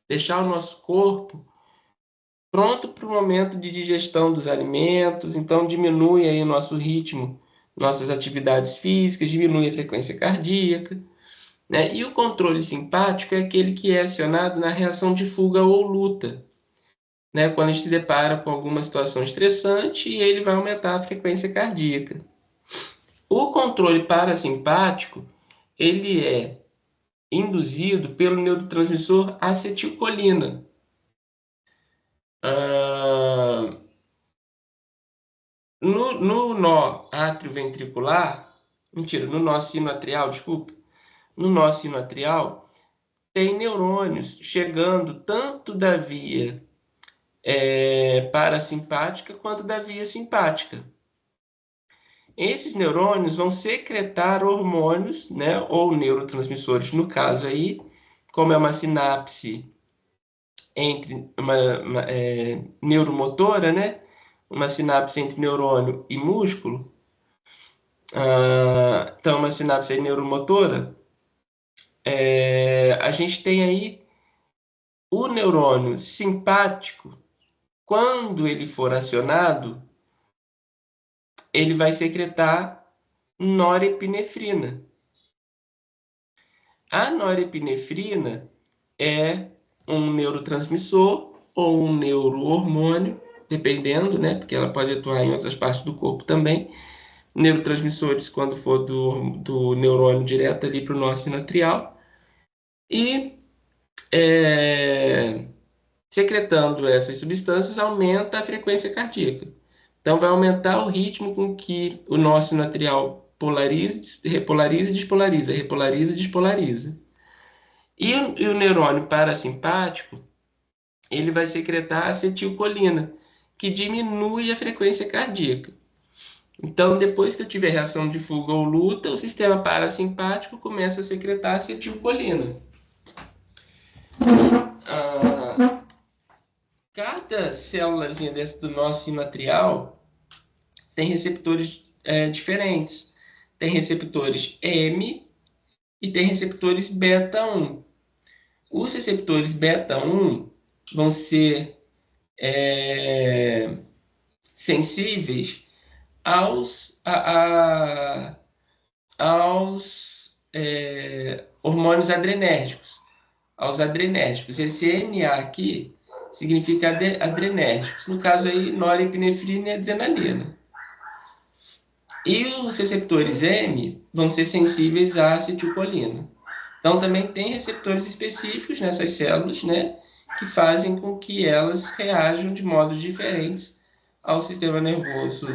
deixar o nosso corpo pronto para o momento de digestão dos alimentos, então diminui aí o nosso ritmo, nossas atividades físicas, diminui a frequência cardíaca, né? E o controle simpático é aquele que é acionado na reação de fuga ou luta, né? Quando a gente se depara com alguma situação estressante e ele vai aumentar a frequência cardíaca. O controle parasimpático, ele é induzido pelo neurotransmissor acetilcolina. No nó atrioventricular, no nó sinoatrial, desculpa, no nó sinoatrial, tem neurônios chegando tanto da via parasimpática quanto da via simpática. Esses neurônios vão secretar hormônios, né, ou neurotransmissores, no caso aí, como é uma sinapse entre uma neuromotora, né, uma sinapse entre neurônio e músculo, então uma sinapse neuromotora, a gente tem aí o neurônio simpático, quando ele for acionado, ele vai secretar norepinefrina. A norepinefrina é um neurotransmissor ou um neurohormônio, dependendo, né? Porque ela pode atuar em outras partes do corpo também. Neurotransmissores, quando for do neurônio direto ali para o nó sinoatrial. E secretando essas substâncias, aumenta a frequência cardíaca. Então, vai aumentar o ritmo com que o nó sinoatrial repolariza e despolariza, repolariza e despolariza. E o neurônio parasimpático, ele vai secretar acetilcolina, que diminui a frequência cardíaca. Então, depois que eu tiver reação de fuga ou luta, o sistema parasimpático começa a secretar acetilcolina. Cada célulazinha do nó sinoatrial tem receptores diferentes. Tem receptores M e tem receptores beta-1. Os receptores beta-1 vão ser sensíveis aos hormônios adrenérgicos, aos adrenérgicos. Esse NA aqui significa adrenérgicos. No caso aí, norepinefrina e adrenalina. E os receptores M vão ser sensíveis à acetilcolina. Então, também tem receptores específicos nessas células, né, que fazem com que elas reajam de modos diferentes ao sistema nervoso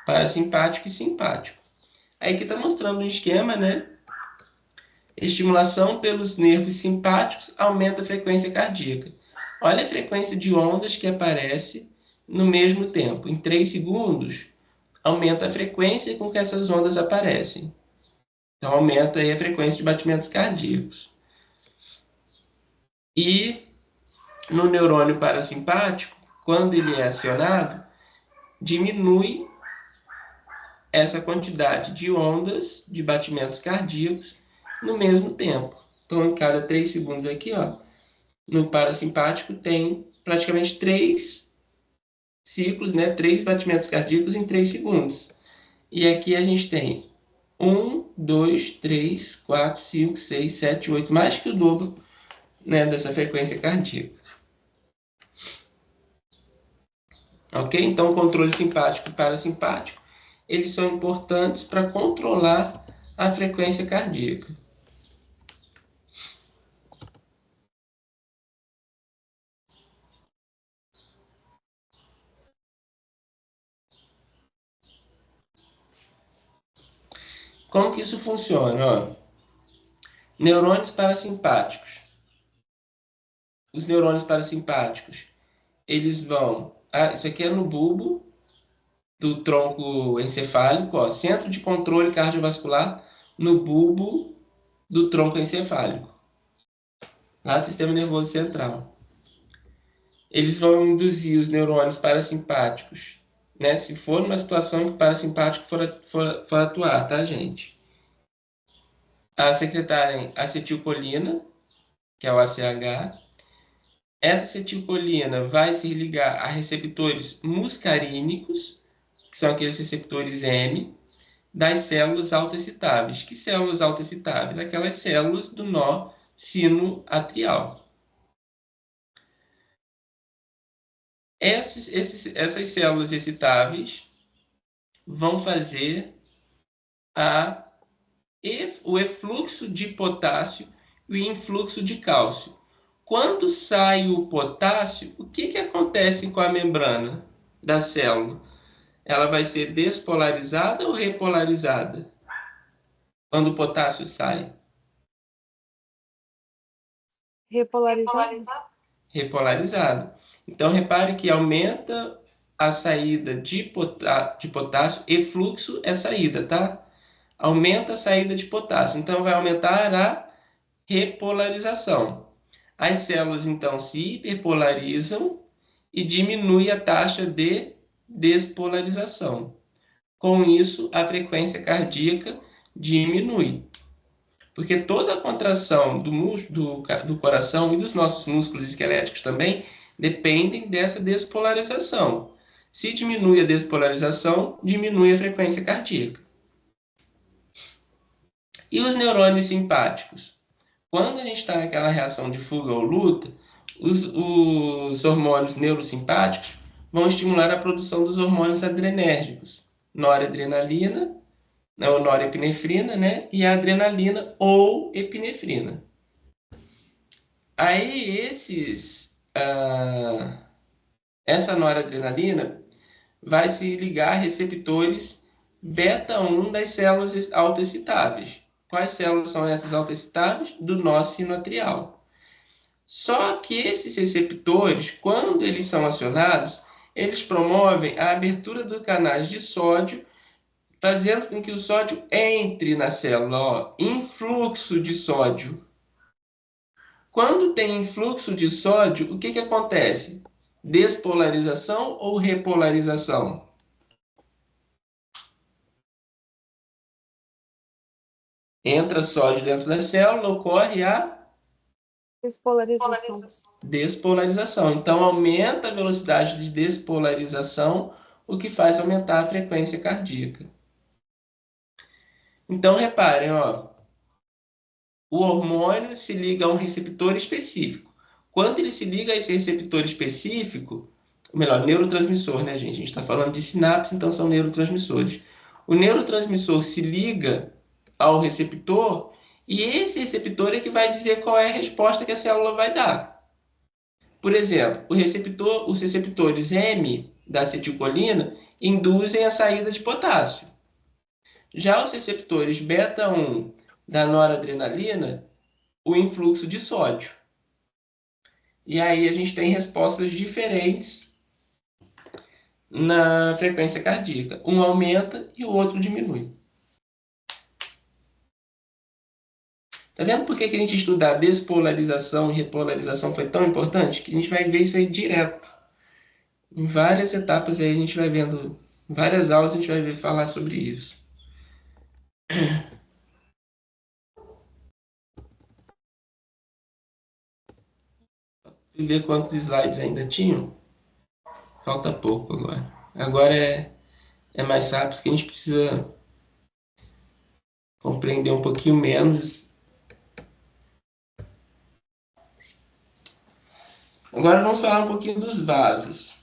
parasimpático e simpático. Aí aqui está mostrando um esquema, né? Estimulação pelos nervos simpáticos aumenta a frequência cardíaca. Olha a frequência de ondas que aparece no mesmo tempo. Em 3 segundos, aumenta a frequência com que essas ondas aparecem. Então, aumenta aí a frequência de batimentos cardíacos. E no neurônio parasimpático, quando ele é acionado, diminui essa quantidade de ondas de batimentos cardíacos no mesmo tempo. Então, em cada 3 segundos aqui, ó, no parasimpático tem praticamente 3 ciclos, né? 3 batimentos cardíacos em 3 segundos. E aqui a gente tem 1, 2, 3, 4, 5, 6, 7, 8, mais que o dobro né, dessa frequência cardíaca. Ok? Então, controle simpático e parasimpático, eles são importantes para controlar a frequência cardíaca. Como que isso funciona? Ó, neurônios parasimpáticos. Os neurônios parasimpáticos, eles vão... isso aqui é no bulbo do tronco encefálico, ó, centro de controle cardiovascular no bulbo do tronco encefálico, lá do sistema nervoso central. Eles vão induzir os neurônios parasimpáticos, né? Se for numa situação que o parasimpático for atuar, tá, gente? A secretarem acetilcolina, que é o ACH. Essa acetilcolina vai se ligar a receptores muscarínicos, que são aqueles receptores M, das células autoexcitáveis. Que células autoexcitáveis? Aquelas células do nó sinoatrial. Essas células excitáveis vão fazer o efluxo de potássio e o influxo de cálcio. Quando sai o potássio, o que acontece com a membrana da célula? Ela vai ser despolarizada ou repolarizada? Quando o potássio sai? Repolarizado? Repolarizada. Então, repare que aumenta a saída de potássio e fluxo é saída, tá? Aumenta a saída de potássio. Então, vai aumentar a repolarização. As células, então, se hiperpolarizam e diminui a taxa de despolarização. Com isso, a frequência cardíaca diminui. Porque toda a contração do coração e dos nossos músculos esqueléticos também dependem dessa despolarização. Se diminui a despolarização, diminui a frequência cardíaca. E os neurônios simpáticos? Quando a gente está naquela reação de fuga ou luta, os hormônios neurosimpáticos vão estimular a produção dos hormônios adrenérgicos, noradrenalina, ou norepinefrina, né? E a adrenalina ou epinefrina. Aí essa noradrenalina vai se ligar a receptores beta-1 das células autoexcitáveis. Quais células são essas autoexcitáveis? Do nó sinoatrial. Só que esses receptores, quando eles são acionados, eles promovem a abertura dos canais de sódio, fazendo com que o sódio entre na célula, ó, influxo de sódio. Quando tem influxo de sódio, o que acontece? Despolarização ou repolarização? Entra sódio dentro da célula, ocorre a despolarização. Então, aumenta a velocidade de despolarização, o que faz aumentar a frequência cardíaca. Então, reparem, ó, o hormônio se liga a um receptor específico. Quando ele se liga a esse receptor específico, ou melhor, neurotransmissor, né, gente? A gente está falando de sinapse, então são neurotransmissores. O neurotransmissor se liga ao receptor e esse receptor é que vai dizer qual é a resposta que a célula vai dar. Por exemplo, os receptores M da acetilcolina induzem a saída de potássio. Já os receptores beta-1 da noradrenalina, o influxo de sódio. E aí a gente tem respostas diferentes na frequência cardíaca. Um aumenta e o outro diminui. Tá vendo por que a gente estudar despolarização e repolarização foi tão importante? Que a gente vai ver isso aí direto. Em várias etapas aí a gente vai vendo, em várias aulas a gente vai falar sobre isso. Vou ver quantos slides ainda tinham. Falta pouco agora. Agora é mais rápido, porque a gente precisa compreender um pouquinho menos Agora vamos falar um pouquinho dos vasos.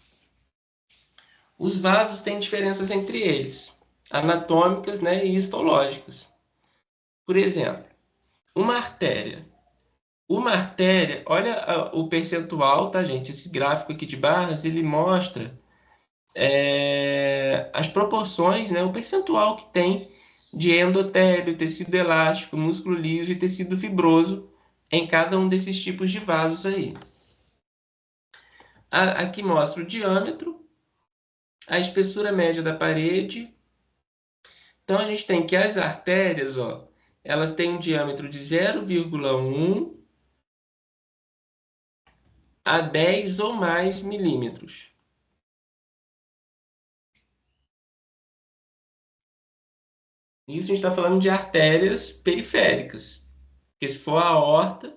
Os vasos têm diferenças entre eles, anatômicas, né, e histológicas. Por exemplo, uma artéria. Uma artéria, olha o percentual, tá, gente? Esse gráfico aqui de barras, ele mostra as proporções, né, o percentual que tem de endotélio, tecido elástico, músculo liso e tecido fibroso em cada um desses tipos de vasos aí. Aqui mostra o diâmetro, a espessura média da parede. Então, a gente tem que as artérias, ó, elas têm um diâmetro de 0,1 a 10 ou mais milímetros. Isso a gente está falando de artérias periféricas, porque se for a aorta,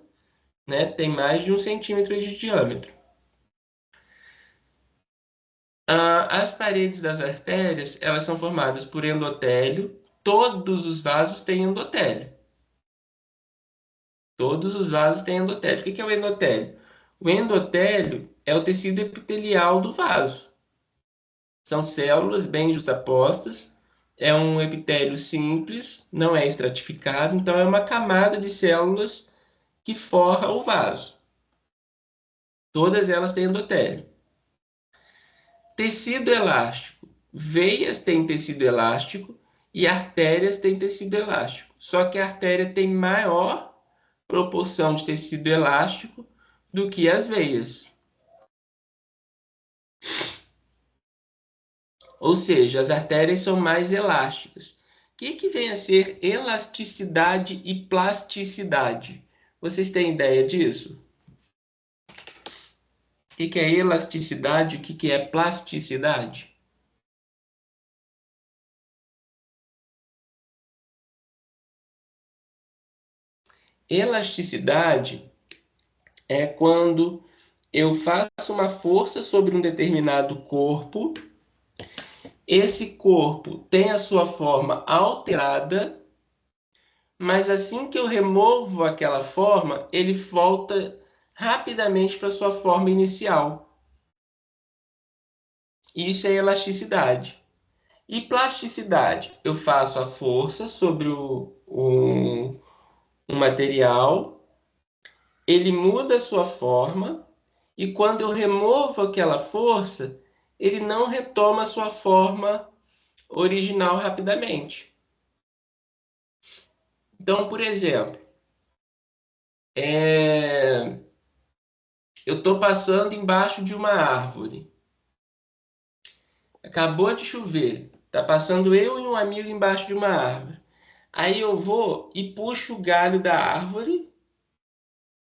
né, tem mais de 1 centímetro de diâmetro. As paredes das artérias, elas são formadas por endotélio. Todos os vasos têm endotélio. Todos os vasos têm endotélio. O que é o endotélio? O endotélio é o tecido epitelial do vaso. São células bem justapostas. É um epitélio simples, não é estratificado, então é uma camada de células que forra o vaso. Todas elas têm endotélio. Tecido elástico. Veias têm tecido elástico e artérias têm tecido elástico. Só que a artéria tem maior proporção de tecido elástico do que as veias. Ou seja, as artérias são mais elásticas. O que vem a ser elasticidade e plasticidade? Vocês têm ideia disso? O que é elasticidade e o que é plasticidade? Elasticidade é quando eu faço uma força sobre um determinado corpo, esse corpo tem a sua forma alterada, mas assim que eu removo aquela forma, ele volta rapidamente para sua forma inicial. Isso é elasticidade. E plasticidade? Eu faço a força sobre um material, ele muda a sua forma, e quando eu removo aquela força, ele não retoma a sua forma original rapidamente. Então, por exemplo, eu estou passando embaixo de uma árvore. Acabou de chover. Está passando eu e um amigo embaixo de uma árvore. Aí eu vou e puxo o galho da árvore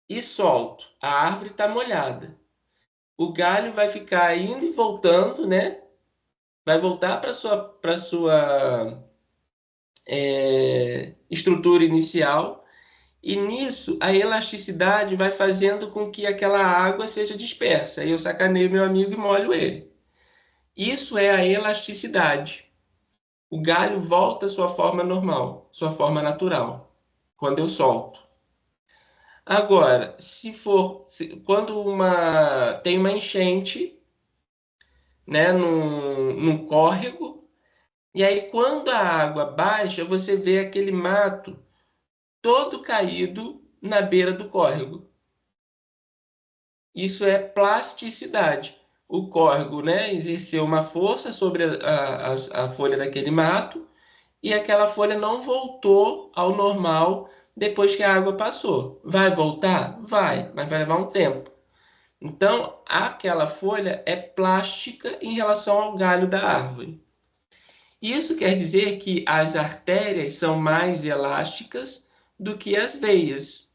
e solto. A árvore está molhada. O galho vai ficar indo e voltando, né? Vai voltar para sua estrutura inicial. E nisso, a elasticidade vai fazendo com que aquela água seja dispersa. Aí eu sacaneio meu amigo e molho ele. Isso é a elasticidade. O galho volta à sua forma normal, sua forma natural, quando eu solto. Agora, quando tem uma enchente, né, num córrego, e aí quando a água baixa, você vê aquele mato todo caído na beira do córrego. Isso é plasticidade. O córrego, né, exerceu uma força sobre a folha daquele mato e aquela folha não voltou ao normal depois que a água passou. Vai voltar? Vai, mas vai levar um tempo. Então, aquela folha é plástica em relação ao galho da árvore. Isso quer dizer que as artérias são mais elásticas do que as veias.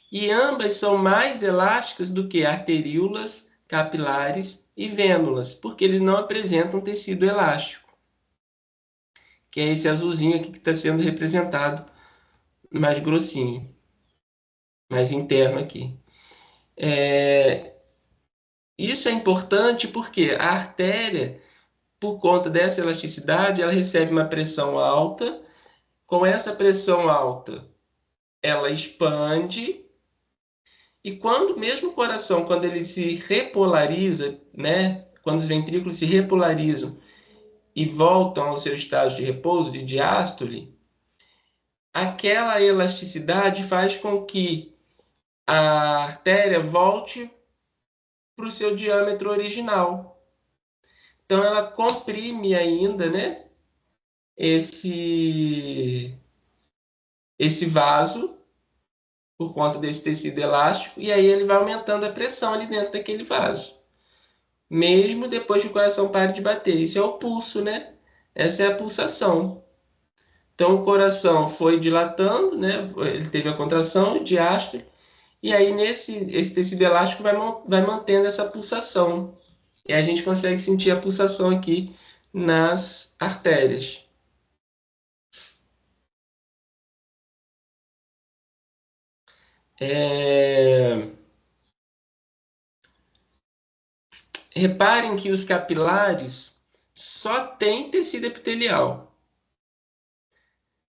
E ambas são mais elásticas do que arteríolas, capilares e vênulas, porque eles não apresentam tecido elástico, que é esse azulzinho aqui que está sendo representado mais grossinho, mais interno aqui. Isso é importante porque a artéria, por conta dessa elasticidade, ela recebe uma pressão alta. Com essa pressão alta, ela expande E quando, mesmo o coração, quando ele se repolariza, né? Quando os ventrículos se repolarizam e voltam ao seu estado de repouso, de diástole, aquela elasticidade faz com que a artéria volte para o seu diâmetro original. Então ela comprime ainda, né, esse vaso por conta desse tecido elástico, e aí ele vai aumentando a pressão ali dentro daquele vaso, mesmo depois que o coração pare de bater. Isso é o pulso, né? Essa é a pulsação. Então o coração foi dilatando, né? Ele teve a contração, diástole, e aí esse tecido elástico vai mantendo essa pulsação. E a gente consegue sentir a pulsação aqui nas artérias. Reparem que os capilares só têm tecido epitelial.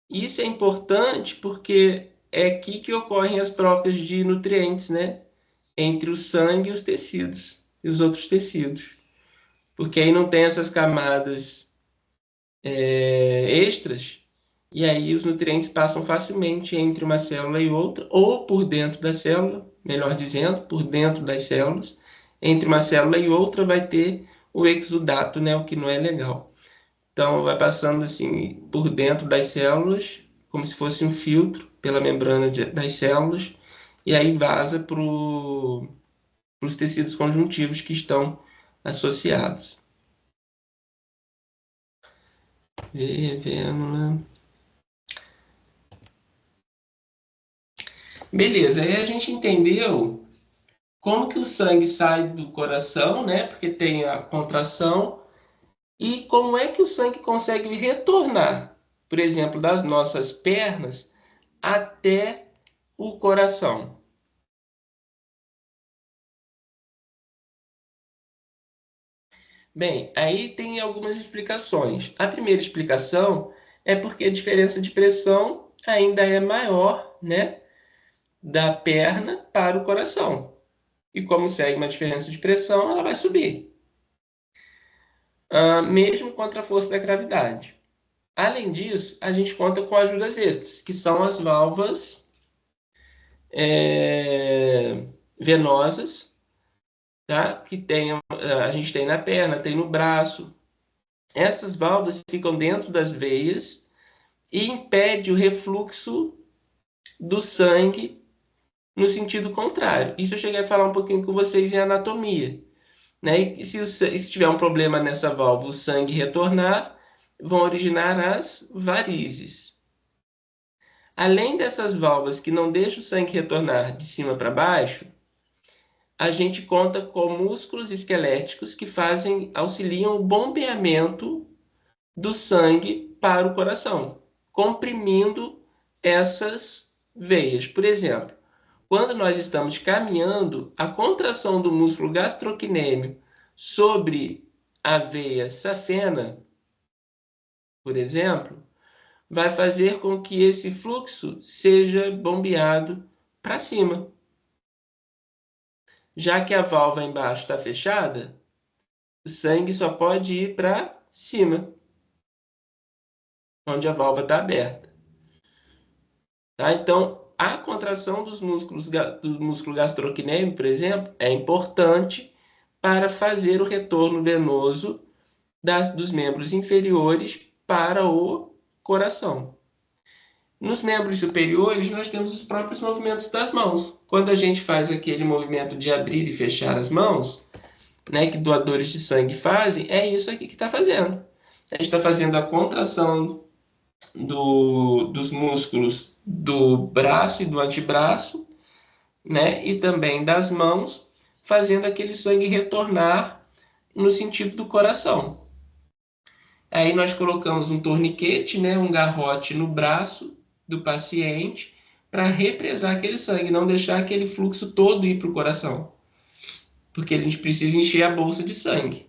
Isso é importante porque é aqui que ocorrem as trocas de nutrientes, né? Entre o sangue e os tecidos, e os outros tecidos. Porque aí não tem essas camadas extras, e aí os nutrientes passam facilmente entre uma célula e outra, ou por dentro da célula, melhor dizendo, por dentro das células. Entre uma célula e outra vai ter o exudato, né? O que não é legal. Então, vai passando assim por dentro das células, como se fosse um filtro pela membrana das células, e aí vaza para os tecidos conjuntivos que estão associados. Vênula. Beleza, aí a gente entendeu como que o sangue sai do coração, né? Porque tem a contração. E como é que o sangue consegue retornar, por exemplo, das nossas pernas até o coração? Bem, aí tem algumas explicações. A primeira explicação é porque a diferença de pressão ainda é maior, né, da perna para o coração. E como segue uma diferença de pressão, ela vai subir, mesmo contra a força da gravidade. Além disso, a gente conta com ajudas extras, que são as válvulas venosas, tá? Que a gente tem na perna, tem no braço. Essas válvulas ficam dentro das veias e impede o refluxo do sangue no sentido contrário. Isso eu cheguei a falar um pouquinho com vocês em anatomia, né? E se tiver um problema nessa válvula, o sangue retornar, vão originar as varizes. Além dessas válvulas que não deixam o sangue retornar de cima para baixo, a gente conta com músculos esqueléticos que auxiliam o bombeamento do sangue para o coração, comprimindo essas veias. Por exemplo, quando nós estamos caminhando, a contração do músculo gastrocnêmio sobre a veia safena, por exemplo, vai fazer com que esse fluxo seja bombeado para cima. Já que a válvula embaixo está fechada, o sangue só pode ir para cima, onde a válvula está aberta. Tá? Então, a contração do músculo gastrocnêmio, por exemplo, é importante para fazer o retorno venoso dos membros inferiores para o coração. Nos membros superiores, nós temos os próprios movimentos das mãos. Quando a gente faz aquele movimento de abrir e fechar as mãos, né, que doadores de sangue fazem, é isso aqui que está fazendo. A gente está fazendo a contração dos músculos do braço e do antebraço, né, e também das mãos, fazendo aquele sangue retornar no sentido do coração. Aí nós colocamos um torniquete, né, um garrote no braço do paciente para represar aquele sangue, não deixar aquele fluxo todo ir para o coração, porque a gente precisa encher a bolsa de sangue.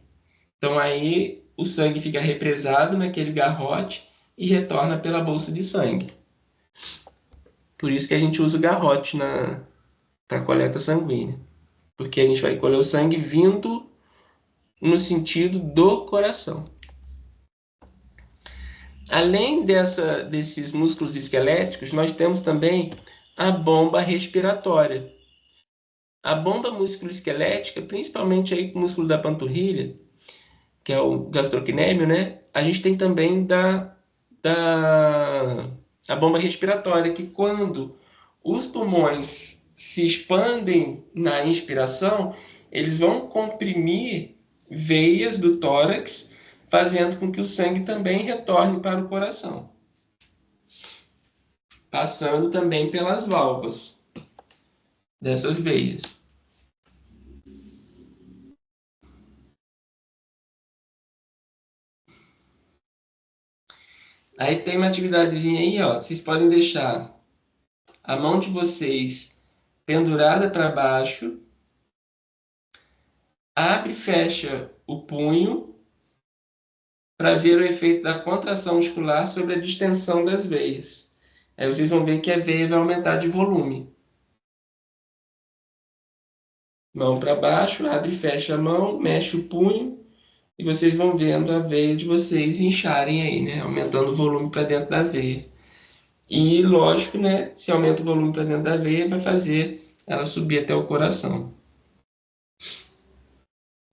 Então aí o sangue fica represado naquele garrote e retorna pela bolsa de sangue. Por isso que a gente usa o garrote para coleta sanguínea, porque a gente vai colher o sangue vindo no sentido do coração. Além desses músculos esqueléticos, nós temos também a bomba respiratória. A bomba musculoesquelética, principalmente aí com o músculo da panturrilha, que é o gastrocnêmio, né? A gente tem também a bomba respiratória, que quando os pulmões se expandem na inspiração, eles vão comprimir veias do tórax, fazendo com que o sangue também retorne para o coração, passando também pelas válvulas dessas veias. Aí tem uma atividadezinha aí, ó. Vocês podem deixar a mão de vocês pendurada para baixo, abre e fecha o punho para ver o efeito da contração muscular sobre a distensão das veias. Aí vocês vão ver que a veia vai aumentar de volume. Mão para baixo, abre e fecha a mão, mexe o punho e vocês vão vendo a veia de vocês incharem aí, né? Aumentando o volume para dentro da veia. E lógico, né? Se aumenta o volume para dentro da veia, vai fazer ela subir até o coração.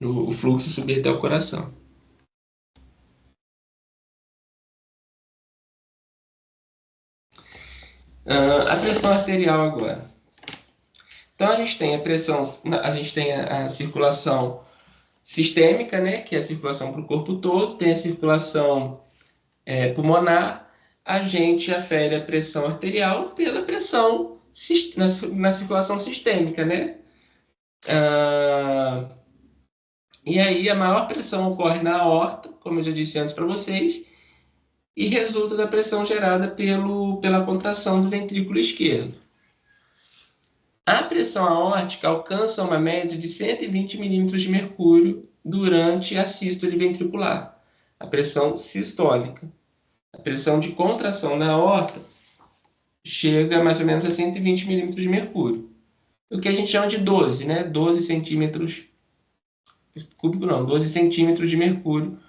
O fluxo subir até o coração. A pressão arterial agora. Então a gente tem a gente tem a circulação sistêmica, né, que é a circulação para o corpo todo, tem a circulação pulmonar, a gente afere a pressão arterial pela pressão na circulação sistêmica, né? E aí a maior pressão ocorre na aorta, como eu já disse antes para vocês, e resulta da pressão gerada pela contração do ventrículo esquerdo. A pressão aórtica alcança uma média de 120 milímetros de mercúrio durante a sístole ventricular, a pressão sistólica. A pressão de contração na aorta chega a mais ou menos a 120 milímetros de mercúrio. O que a gente chama de 12, né? 12 centímetros cúbico, não, 12 centímetros de mercúrio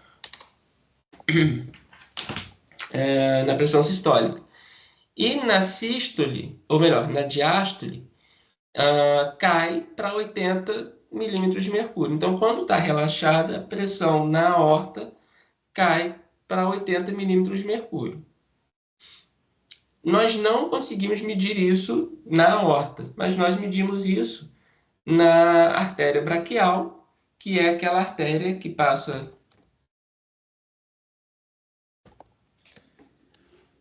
na pressão sistólica. E na sístole, ou melhor, na diástole, cai para 80 milímetros de mercúrio. Então, quando está relaxada, a pressão na aorta cai para 80 milímetros de mercúrio. Nós não conseguimos medir isso na aorta, mas nós medimos isso na artéria braquial, que é aquela artéria que passa.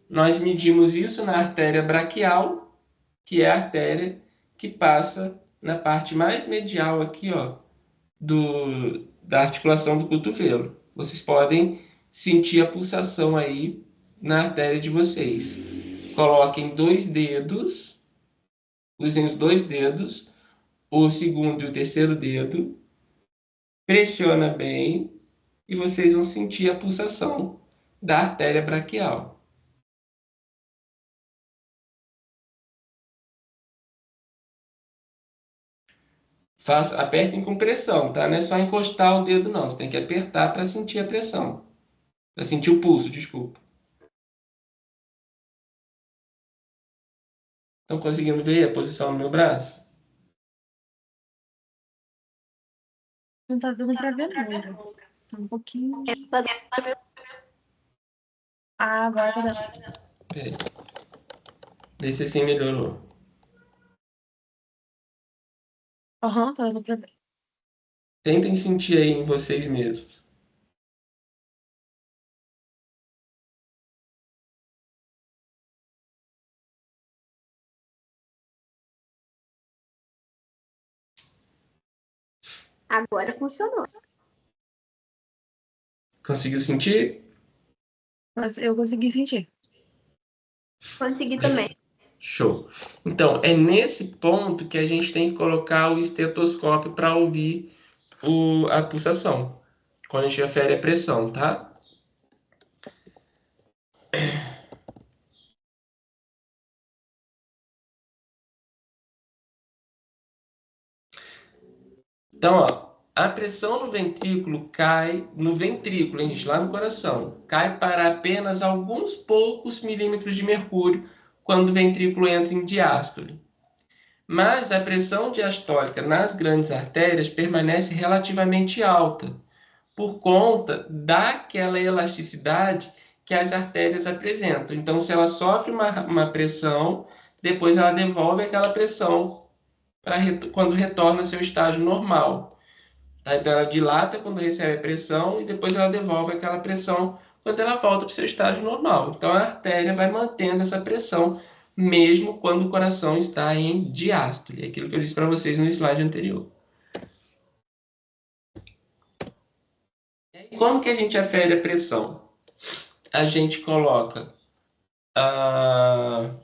Nós medimos isso na artéria braquial, que é a artéria que passa na parte mais medial aqui, ó, da articulação do cotovelo. Vocês podem sentir a pulsação aí na artéria de vocês. Coloquem 2 dedos, usem os 2 dedos, o segundo e o terceiro dedo, pressiona bem e vocês vão sentir a pulsação da artéria braquial. Apertem com pressão, tá? Não é só encostar o dedo, não. Você tem que apertar para sentir a pressão. Para sentir o pulso, desculpa. Estão conseguindo ver a posição do meu braço? Não tá dando pra ver, não. Tá um pouquinho. Ah, agora tá dando. Peraí. Vê se assim melhorou. Aham, tá dando pra ver. Tentem sentir aí em vocês mesmos. Agora funcionou. Conseguiu sentir? Mas eu consegui sentir. Consegui também. Show. Então, é nesse ponto que a gente tem que colocar o estetoscópio para ouvir a pulsação, quando a gente afere a pressão, tá? Então, ó, a pressão no ventrículo cai, no ventrículo, hein, gente, lá no coração, cai para apenas alguns poucos milímetros de mercúrio quando o ventrículo entra em diástole. Mas a pressão diastólica nas grandes artérias permanece relativamente alta, por conta daquela elasticidade que as artérias apresentam. Então, se ela sofre uma pressão, depois ela devolve aquela pressão quando retorna ao seu estágio normal. Tá? Então, ela dilata quando recebe a pressão e depois ela devolve aquela pressão quando ela volta para o seu estágio normal. Então, a artéria vai mantendo essa pressão mesmo quando o coração está em diástole. É aquilo que eu disse para vocês no slide anterior. E como que a gente afere a pressão? A gente coloca,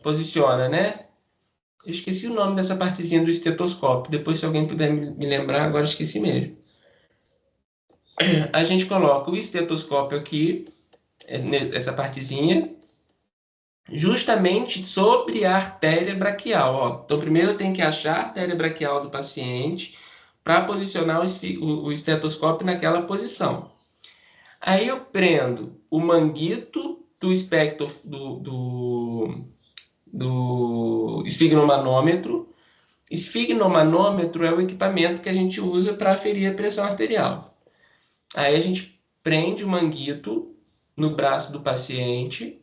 posiciona, né? Eu esqueci o nome dessa partezinha do estetoscópio. Depois, se alguém puder me lembrar, agora esqueci mesmo. A gente coloca o estetoscópio aqui, essa partezinha, justamente sobre a artéria braquial. Ó. Então, primeiro eu tenho que achar a artéria braquial do paciente para posicionar o estetoscópio naquela posição. Aí eu prendo o manguito do espectro do esfigmomanômetro. Esfigmomanômetro é o equipamento que a gente usa para aferir a pressão arterial. Aí a gente prende o manguito no braço do paciente,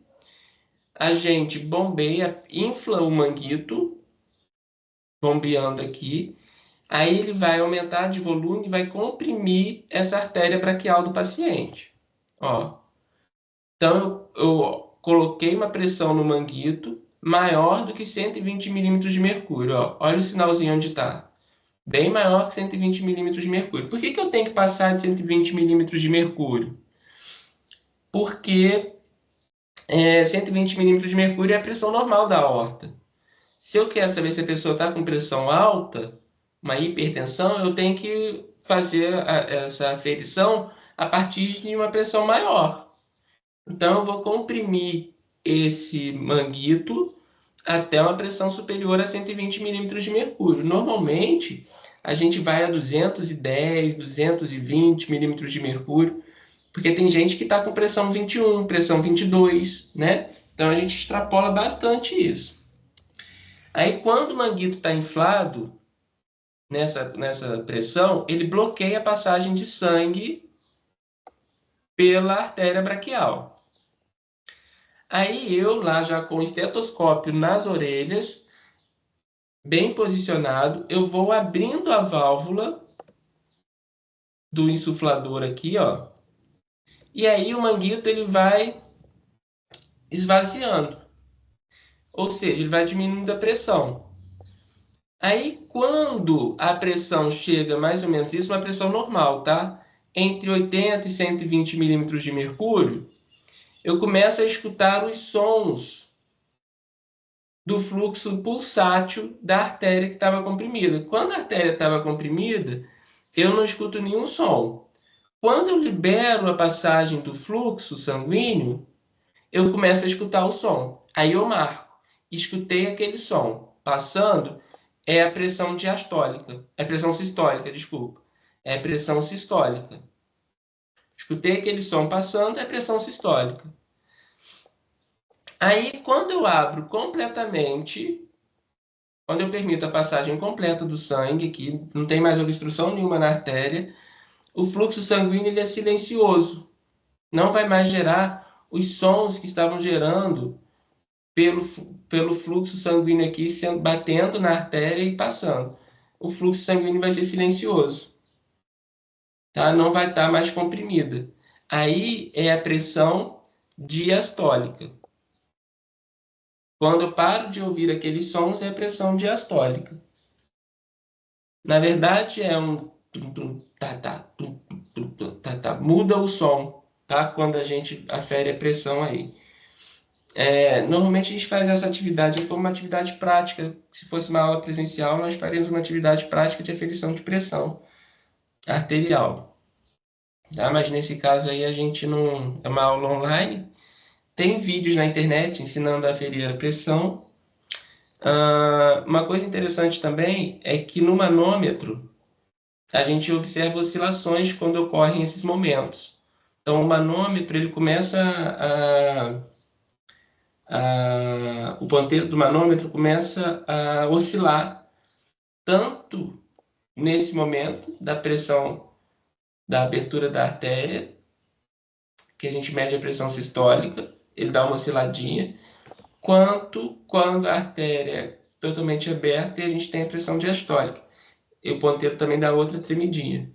a gente bombeia, infla o manguito, bombeando aqui, aí ele vai aumentar de volume e vai comprimir essa artéria braquial do paciente. Ó. Então, eu coloquei uma pressão no manguito maior do que 120 milímetros de mercúrio. Ó. Olha o sinalzinho onde está. Bem maior que 120 milímetros de mercúrio. Por que eu tenho que passar de 120 milímetros de mercúrio? Porque 120 milímetros de mercúrio é a pressão normal da aorta. Se eu quero saber se a pessoa está com pressão alta, uma hipertensão, eu tenho que fazer essa aferição a partir de uma pressão maior. Então, eu vou comprimir esse manguito até uma pressão superior a 120 milímetros de mercúrio. Normalmente, a gente vai a 210, 220 milímetros de mercúrio, porque tem gente que está com pressão 21, pressão 22, né? Então, a gente extrapola bastante isso. Aí, quando o manguito está inflado, nessa pressão, ele bloqueia a passagem de sangue pela artéria braquial. Aí eu lá já com o estetoscópio nas orelhas, bem posicionado, eu vou abrindo a válvula do insuflador aqui, ó. E aí o manguito ele vai esvaziando. Ou seja, ele vai diminuindo a pressão. Aí quando a pressão chega mais ou menos, isso é uma pressão normal, tá? Entre 80 e 120 milímetros de mercúrio, eu começo a escutar os sons do fluxo pulsátil da artéria que estava comprimida. Quando a artéria estava comprimida, eu não escuto nenhum som. Quando eu libero a passagem do fluxo sanguíneo, eu começo a escutar o som. Aí eu marco. Escutei aquele som. Passando é a pressão diastólica. É a pressão sistólica, desculpa. É a pressão sistólica. Escutei aquele som passando, é a pressão sistólica. Aí, quando eu abro completamente, quando eu permito a passagem completa do sangue, que não tem mais obstrução nenhuma na artéria, o fluxo sanguíneo ele é silencioso. Não vai mais gerar os sons que estavam gerando pelo fluxo sanguíneo aqui batendo na artéria e passando. O fluxo sanguíneo vai ser silencioso. Tá? Não vai estar mais comprimida. Aí é a pressão diastólica. Quando eu paro de ouvir aqueles sons, é a pressão diastólica. Na verdade, é um muda o som, tá? Quando a gente afere a pressão aí. Normalmente a gente faz essa atividade como uma atividade prática. Se fosse uma aula presencial, nós faríamos uma atividade prática de aferição de pressão arterial. Tá? Mas nesse caso aí a gente não... É uma aula online. Tem vídeos na internet ensinando a aferir a pressão. Uma coisa interessante também é que no manômetro, a gente observa oscilações quando ocorrem esses momentos. Então, o manômetro ele começa o ponteiro do manômetro começa a oscilar tanto nesse momento da pressão da abertura da artéria, que a gente mede a pressão sistólica, ele dá uma osciladinha, quanto quando a artéria é totalmente aberta e a gente tem a pressão diastólica. E o ponteiro também dá outra tremidinha.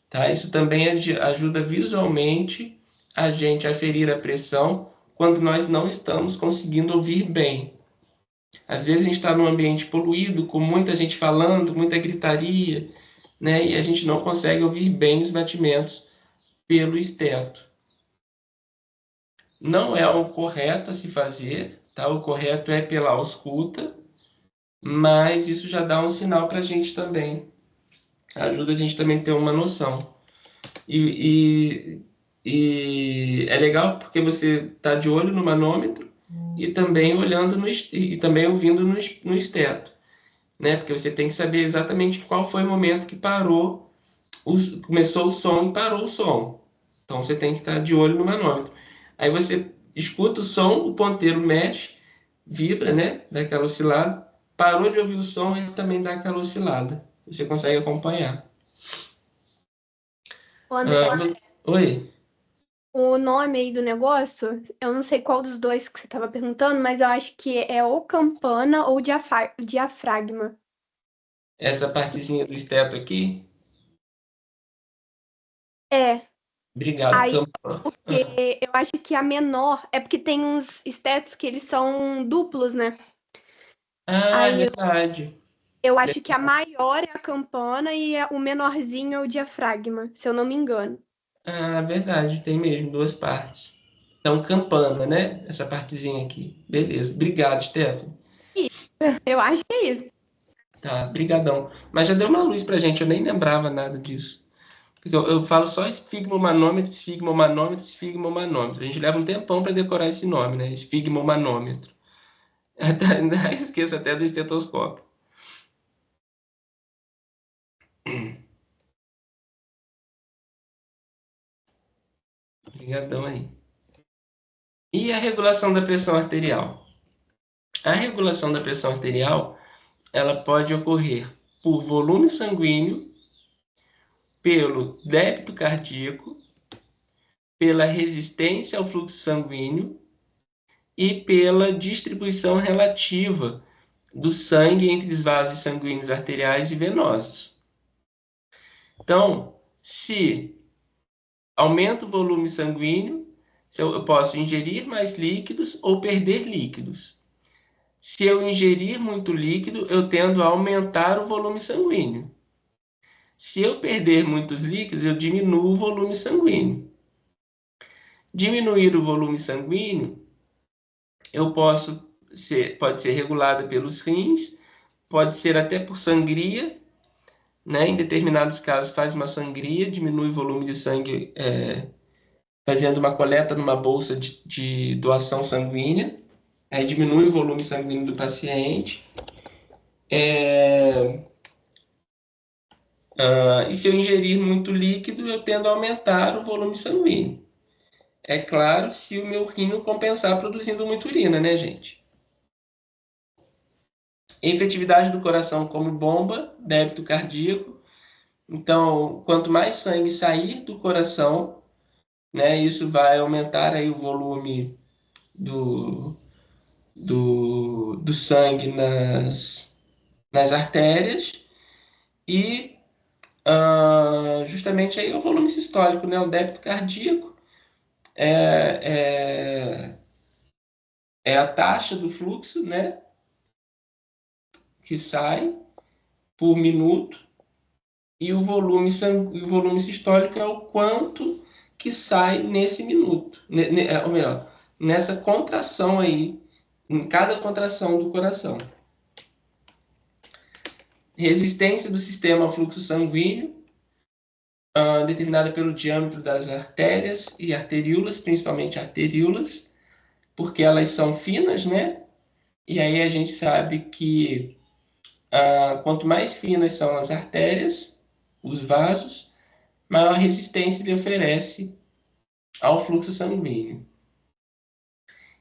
Tá? Isso também ajuda visualmente a gente a aferir a pressão quando nós não estamos conseguindo ouvir bem. Às vezes a gente está num ambiente poluído, com muita gente falando, muita gritaria, né? E a gente não consegue ouvir bem os batimentos pelo esteto. Não é o correto a se fazer, tá? O correto é pela ausculta, mas isso já dá um sinal para a gente também. Ajuda a gente também a ter uma noção. E é legal porque você está de olho no manômetro e também olhando e também ouvindo no esteto, né? Porque você tem que saber exatamente qual foi o momento que parou, começou o som e parou o som. Então você tem que estar de olho no manômetro. Aí você escuta o som, o ponteiro mexe, vibra, né? Dá aquela oscilada. Parou de ouvir o som, ele também dá aquela oscilada. Você consegue acompanhar. Ô, André, Oi. o nome aí do negócio, eu não sei qual dos dois que você estava perguntando, mas eu acho que é ou campana ou diafragma. Essa partezinha do esteto aqui. É, Obrigado, aí Campan. porque eu acho que a menor é porque tem uns estetos que eles são duplos, né? Ah, é Aí verdade. eu acho que a maior é a campana e o menorzinho é o diafragma, se eu não me engano. Ah, verdade, tem mesmo duas partes. Então, campana, né? Essa partezinha aqui. Beleza. Obrigado, Stefano. Eu acho que é isso. Tá, brigadão. Mas já deu uma luz pra gente, eu nem lembrava nada disso. Porque eu falo só esfigmomanômetro, esfigmomanômetro, esfigmomanômetro. A gente leva um tempão para decorar esse nome, né? Esfigmomanômetro. Esqueço até do estetoscópio. Obrigadão aí. E a regulação da pressão arterial? A regulação da pressão arterial, ela pode ocorrer por volume sanguíneo, pelo débito cardíaco, pela resistência ao fluxo sanguíneo e pela distribuição relativa do sangue entre os vasos sanguíneos arteriais e venosos. Então, se aumenta o volume sanguíneo, eu posso ingerir mais líquidos ou perder líquidos. Se eu ingerir muito líquido, eu tendo a aumentar o volume sanguíneo. Se eu perder muitos líquidos, eu diminuo o volume sanguíneo. Diminuir o volume sanguíneo, pode ser regulada pelos rins, pode ser até por sangria, né? Em determinados casos faz uma sangria, diminui o volume de sangue, fazendo uma coleta numa bolsa de doação sanguínea, aí diminui o volume sanguíneo do paciente. E se eu ingerir muito líquido, eu tendo a aumentar o volume sanguíneo. É claro, se o meu rim não compensar produzindo muita urina, né, gente? Efetividade do coração como bomba, débito cardíaco. Então, quanto mais sangue sair do coração, né, isso vai aumentar aí o volume do sangue nas artérias e justamente aí o volume sistólico, né, o débito cardíaco é, é a taxa do fluxo, né, que sai por minuto e o volume sistólico é o quanto que sai nesse minuto, ou melhor, nessa contração aí, em cada contração do coração. Resistência do sistema ao fluxo sanguíneo, determinada pelo diâmetro das artérias e arteríolas, principalmente arteríolas, porque elas são finas, né? E aí a gente sabe que quanto mais finas são as artérias, os vasos, maior resistência ele oferece ao fluxo sanguíneo.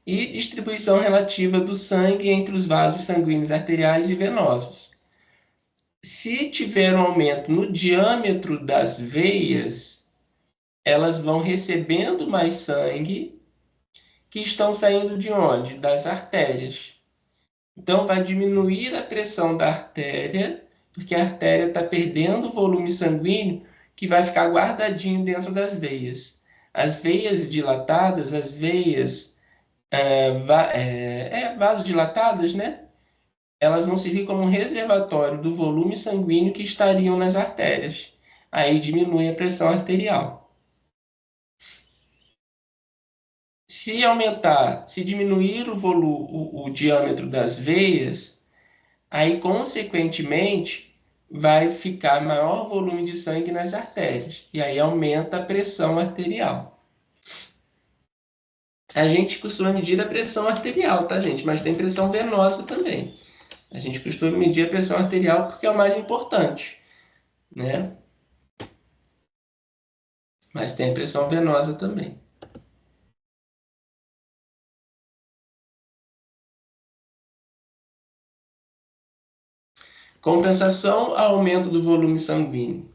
E distribuição relativa do sangue entre os vasos sanguíneos arteriais e venosos. Se tiver um aumento no diâmetro das veias, elas vão recebendo mais sangue, que estão saindo de onde? Das artérias. Então, vai diminuir a pressão da artéria, porque a artéria está perdendo o volume sanguíneo que vai ficar guardadinho dentro das veias. As veias dilatadas, as veias vasodilatadas, né? Elas vão servir como um reservatório do volume sanguíneo que estariam nas artérias. Aí diminui a pressão arterial. Se diminuir o diâmetro das veias, aí, consequentemente, vai ficar maior volume de sangue nas artérias. E aí aumenta a pressão arterial. A gente costuma medir a pressão arterial, tá, gente? Mas tem pressão venosa também. A gente costuma medir a pressão arterial porque é o mais importante, né? Mas tem a pressão venosa também. Compensação ao aumento do volume sanguíneo.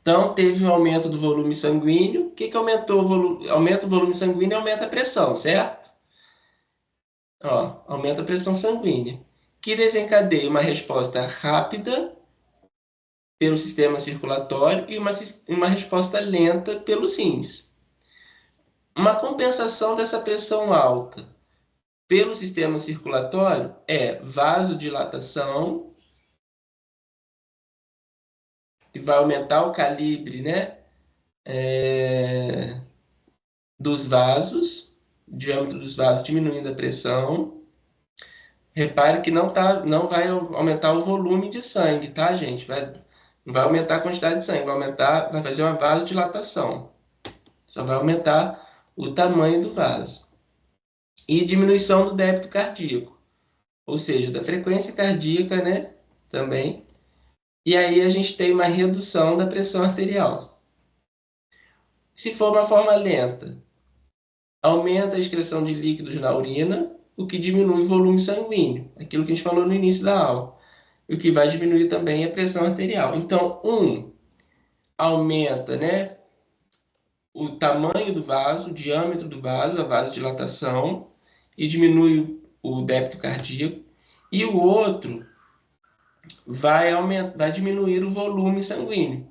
Então, teve um aumento do volume sanguíneo. O que aumentou o volume? Aumenta o volume sanguíneo e aumenta a pressão, certo? Ó, aumenta a pressão sanguínea, que desencadeia uma resposta rápida pelo sistema circulatório e uma resposta lenta pelos rins. Uma compensação dessa pressão alta pelo sistema circulatório é vasodilatação, que vai aumentar o calibre, né, dos vasos, o diâmetro dos vasos diminuindo a pressão. Repare que não vai aumentar o volume de sangue, tá, gente? Não vai aumentar a quantidade de sangue, vai fazer uma vasodilatação. Só vai aumentar o tamanho do vaso. E diminuição do débito cardíaco, ou seja, da frequência cardíaca, né, também. E aí a gente tem uma redução da pressão arterial. Se for uma forma lenta, aumenta a excreção de líquidos na urina, o que diminui o volume sanguíneo, aquilo que a gente falou no início da aula, o que vai diminuir também a pressão arterial. Então, aumenta, né, o tamanho do vaso, o diâmetro do vaso, a vasodilatação, e diminui o débito cardíaco, e o outro vai diminuir o volume sanguíneo.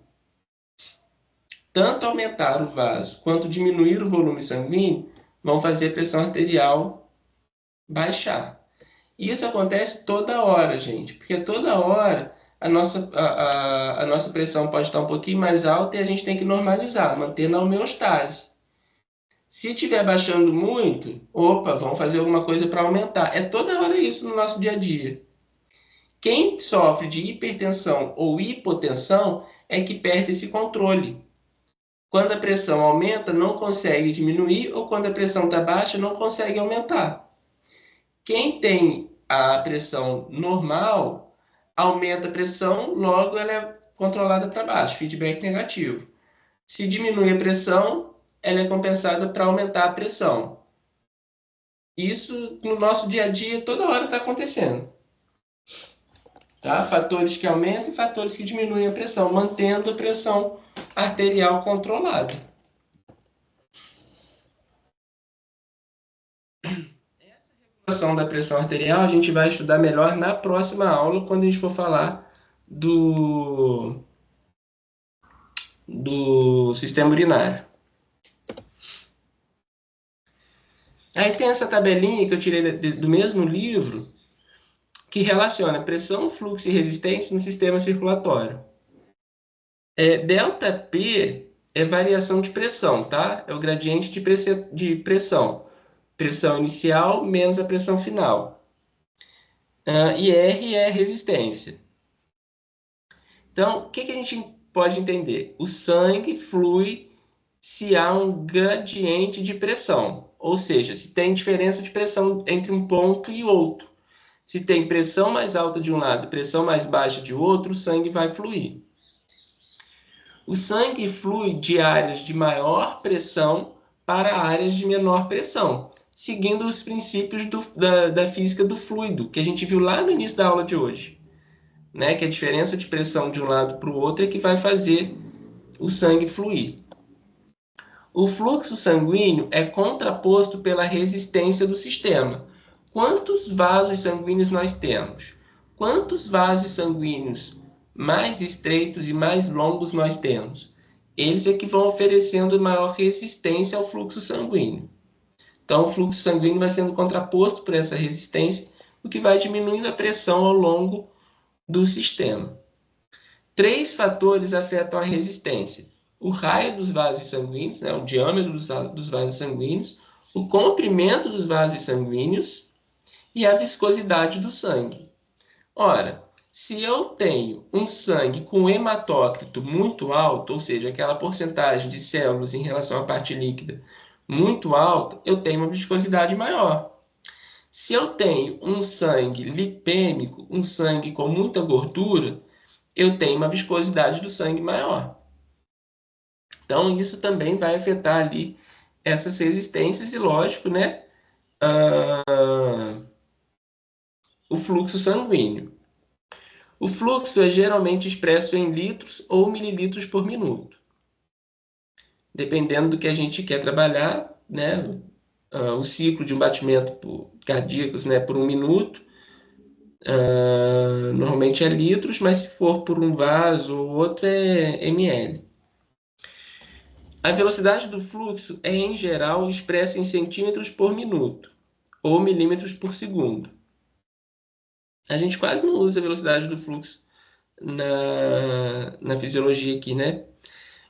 Tanto aumentar o vaso quanto diminuir o volume sanguíneo vão fazer a pressão arterial baixar. Isso acontece toda hora, gente, porque toda hora a nossa pressão pode estar um pouquinho mais alta e a gente tem que normalizar, manter na homeostase. Se estiver baixando muito, vamos fazer alguma coisa para aumentar. É toda hora isso no nosso dia a dia. Quem sofre de hipertensão ou hipotensão é que perde esse controle. Quando a pressão aumenta, não consegue diminuir, ou quando a pressão está baixa, não consegue aumentar. Quem tem a pressão normal, aumenta a pressão, logo ela é controlada para baixo, feedback negativo. Se diminui a pressão, ela é compensada para aumentar a pressão. Isso no nosso dia a dia, toda hora está acontecendo. Tá? Fatores que aumentam e fatores que diminuem a pressão, mantendo a pressão arterial controlada. Essa regulação da pressão arterial a gente vai estudar melhor na próxima aula, quando a gente for falar do sistema urinário. Aí tem essa tabelinha que eu tirei do mesmo livro, que relaciona pressão, fluxo e resistência no sistema circulatório. Delta P é variação de pressão, tá? É o gradiente de pressão. Pressão inicial menos a pressão final. E R é resistência. Então, o que a gente pode entender? O sangue flui se há um gradiente de pressão, ou seja, se tem diferença de pressão entre um ponto e outro. Se tem pressão mais alta de um lado e pressão mais baixa de outro, o sangue vai fluir. O sangue flui de áreas de maior pressão para áreas de menor pressão, seguindo os princípios da física do fluido, que a gente viu lá no início da aula de hoje, né? Que a diferença de pressão de um lado para o outro é que vai fazer o sangue fluir. O fluxo sanguíneo é contraposto pela resistência do sistema. Quantos vasos sanguíneos nós temos? Quantos vasos sanguíneos mais estreitos e mais longos nós temos? Eles é que vão oferecendo maior resistência ao fluxo sanguíneo. Então, o fluxo sanguíneo vai sendo contraposto por essa resistência, o que vai diminuindo a pressão ao longo do sistema. 3 fatores afetam a resistência: o raio dos vasos sanguíneos, né, o diâmetro dos vasos sanguíneos, o comprimento dos vasos sanguíneos e a viscosidade do sangue. Ora, se eu tenho um sangue com hematócrito muito alto, ou seja, aquela porcentagem de células em relação à parte líquida muito alta, eu tenho uma viscosidade maior. Se eu tenho um sangue lipêmico, um sangue com muita gordura, eu tenho uma viscosidade do sangue maior. Então, isso também vai afetar ali essas resistências e, lógico, né, o fluxo sanguíneo. O fluxo é geralmente expresso em litros ou mililitros por minuto. Dependendo do que a gente quer trabalhar, né, o ciclo de um batimento cardíaco, né, por um minuto, normalmente é litros, mas se for por um vaso ou outro é ml. A velocidade do fluxo é, em geral, expressa em centímetros por minuto ou milímetros por segundo. A gente quase não usa a velocidade do fluxo na fisiologia aqui, né?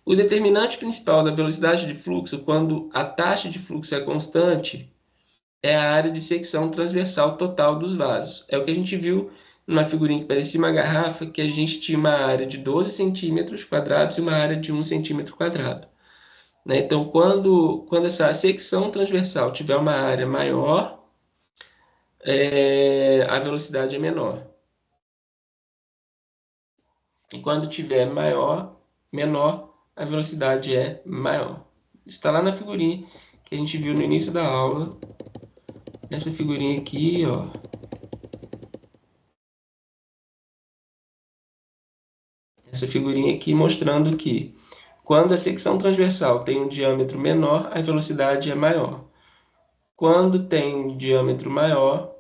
O determinante principal da velocidade de fluxo, quando a taxa de fluxo é constante, é a área de secção transversal total dos vasos. É o que a gente viu numa figurinha que parecia uma garrafa, que a gente tinha uma área de 12 centímetros quadrados e uma área de 1 centímetro quadrado. Né? Então, quando essa secção transversal tiver uma área maior, a velocidade é menor. E quando tiver menor, a velocidade é maior. Isso está lá na figurinha que a gente viu no início da aula. Nessa figurinha aqui, ó. Essa figurinha aqui mostrando que quando a secção transversal tem um diâmetro menor, a velocidade é maior. Quando tem um diâmetro maior,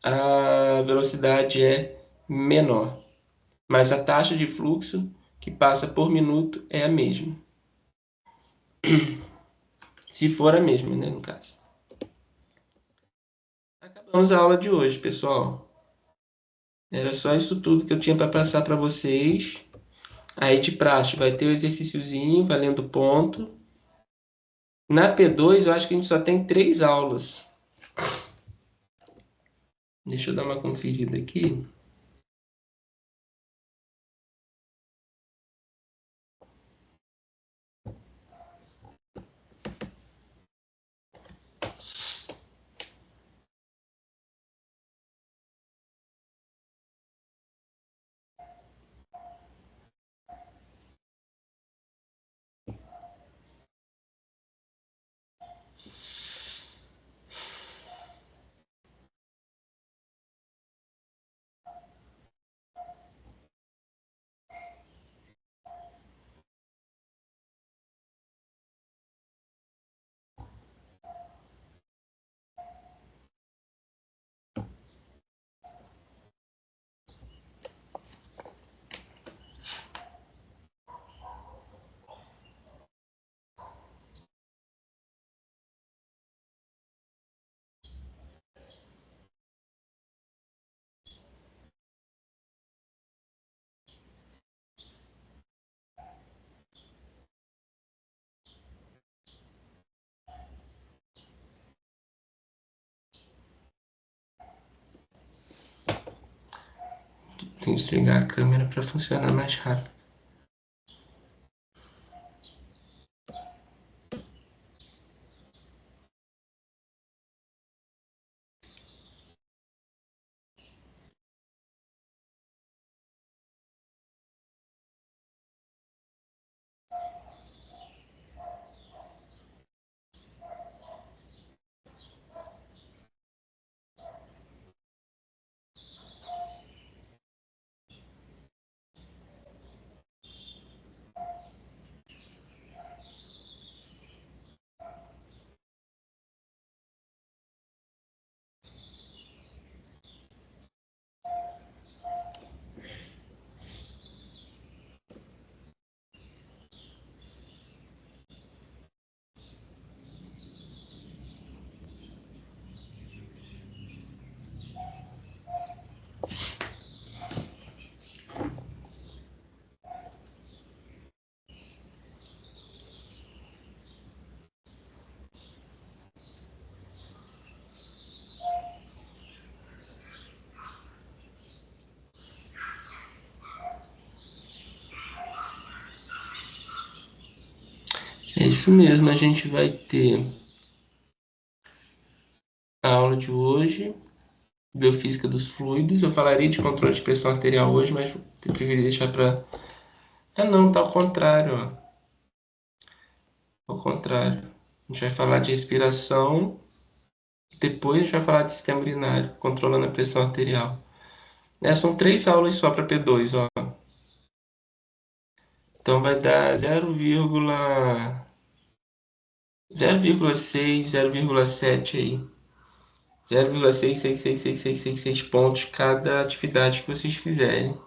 a velocidade é menor. Mas a taxa de fluxo que passa por minuto é a mesma. Se for a mesma, né, no caso. Acabamos a aula de hoje, pessoal. Era só isso tudo que eu tinha para passar para vocês. Aí de praxe vai ter o exercíciozinho valendo ponto. Na P2 eu acho que a gente só tem 3 aulas. Deixa eu dar uma conferida aqui. Tem que desligar a câmera para funcionar mais rápido. isso mesmo, a gente vai ter a aula de hoje, biofísica dos fluidos. Eu falaria de controle de pressão arterial hoje, mas eu preferi deixar para... Ah, não, tá ao contrário, ó. Ao contrário. A gente vai falar de respiração, depois a gente vai falar de sistema urinário, controlando a pressão arterial. São 3 aulas só para P2, ó. Então vai dar 0,6, 0,7 aí. 0,6666666 pontos cada atividade que vocês fizerem.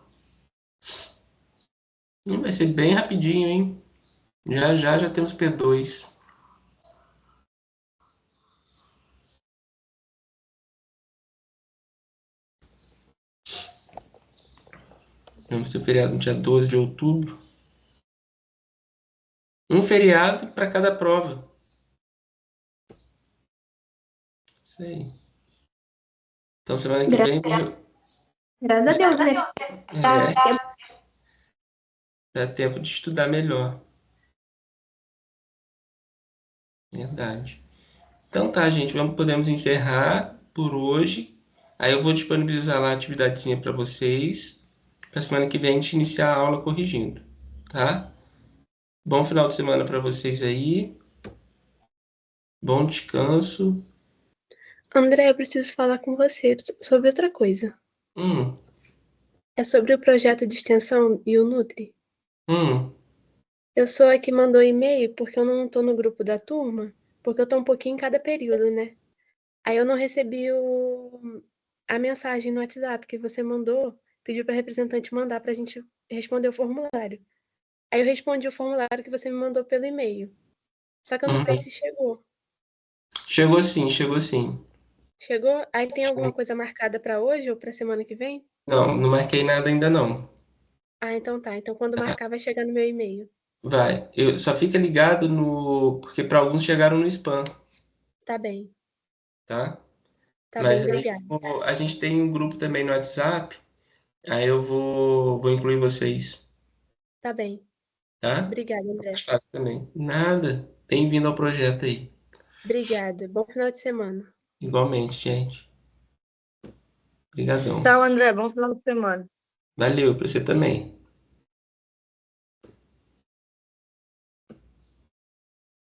E vai ser bem rapidinho, hein? Já temos P2. Vamos ter feriado no dia 12 de outubro. Um feriado para cada prova. Isso aí. Então semana que vem... Graças a Deus, né? Dá tempo de estudar melhor. Verdade. Então tá, gente. Podemos encerrar por hoje. Aí eu vou disponibilizar lá a atividadezinha para vocês. Para semana que vem a gente iniciar a aula corrigindo. Tá? Bom final de semana para vocês aí. Bom descanso. André, eu preciso falar com você sobre outra coisa. É sobre o projeto de extensão e o Nutri. Eu sou a que mandou e-mail porque eu não tô no grupo da turma, porque eu tô um pouquinho em cada período, né? Aí eu não recebi a mensagem no WhatsApp que você mandou, pediu para representante mandar pra gente responder o formulário. Aí eu respondi o formulário que você me mandou pelo e-mail. Só que eu não sei se chegou. Chegou sim, chegou sim. Chegou? Aí tem alguma coisa marcada para hoje ou para semana que vem? Não marquei nada ainda não. Ah, então tá. Então quando marcar vai chegar no meu e-mail. Vai. Só fica ligado porque para alguns chegaram no spam, Tá bem. tá? Tá Mas bem, aí obrigada. a gente tem um grupo também no WhatsApp. Aí eu vou incluir vocês, Tá bem. tá? Obrigada, André. Mais fácil também. Nada. Bem-vindo ao projeto aí. Obrigada. Bom final de semana. Igualmente, gente. Obrigadão. Tchau, André. Bom final de semana. Valeu, pra você também.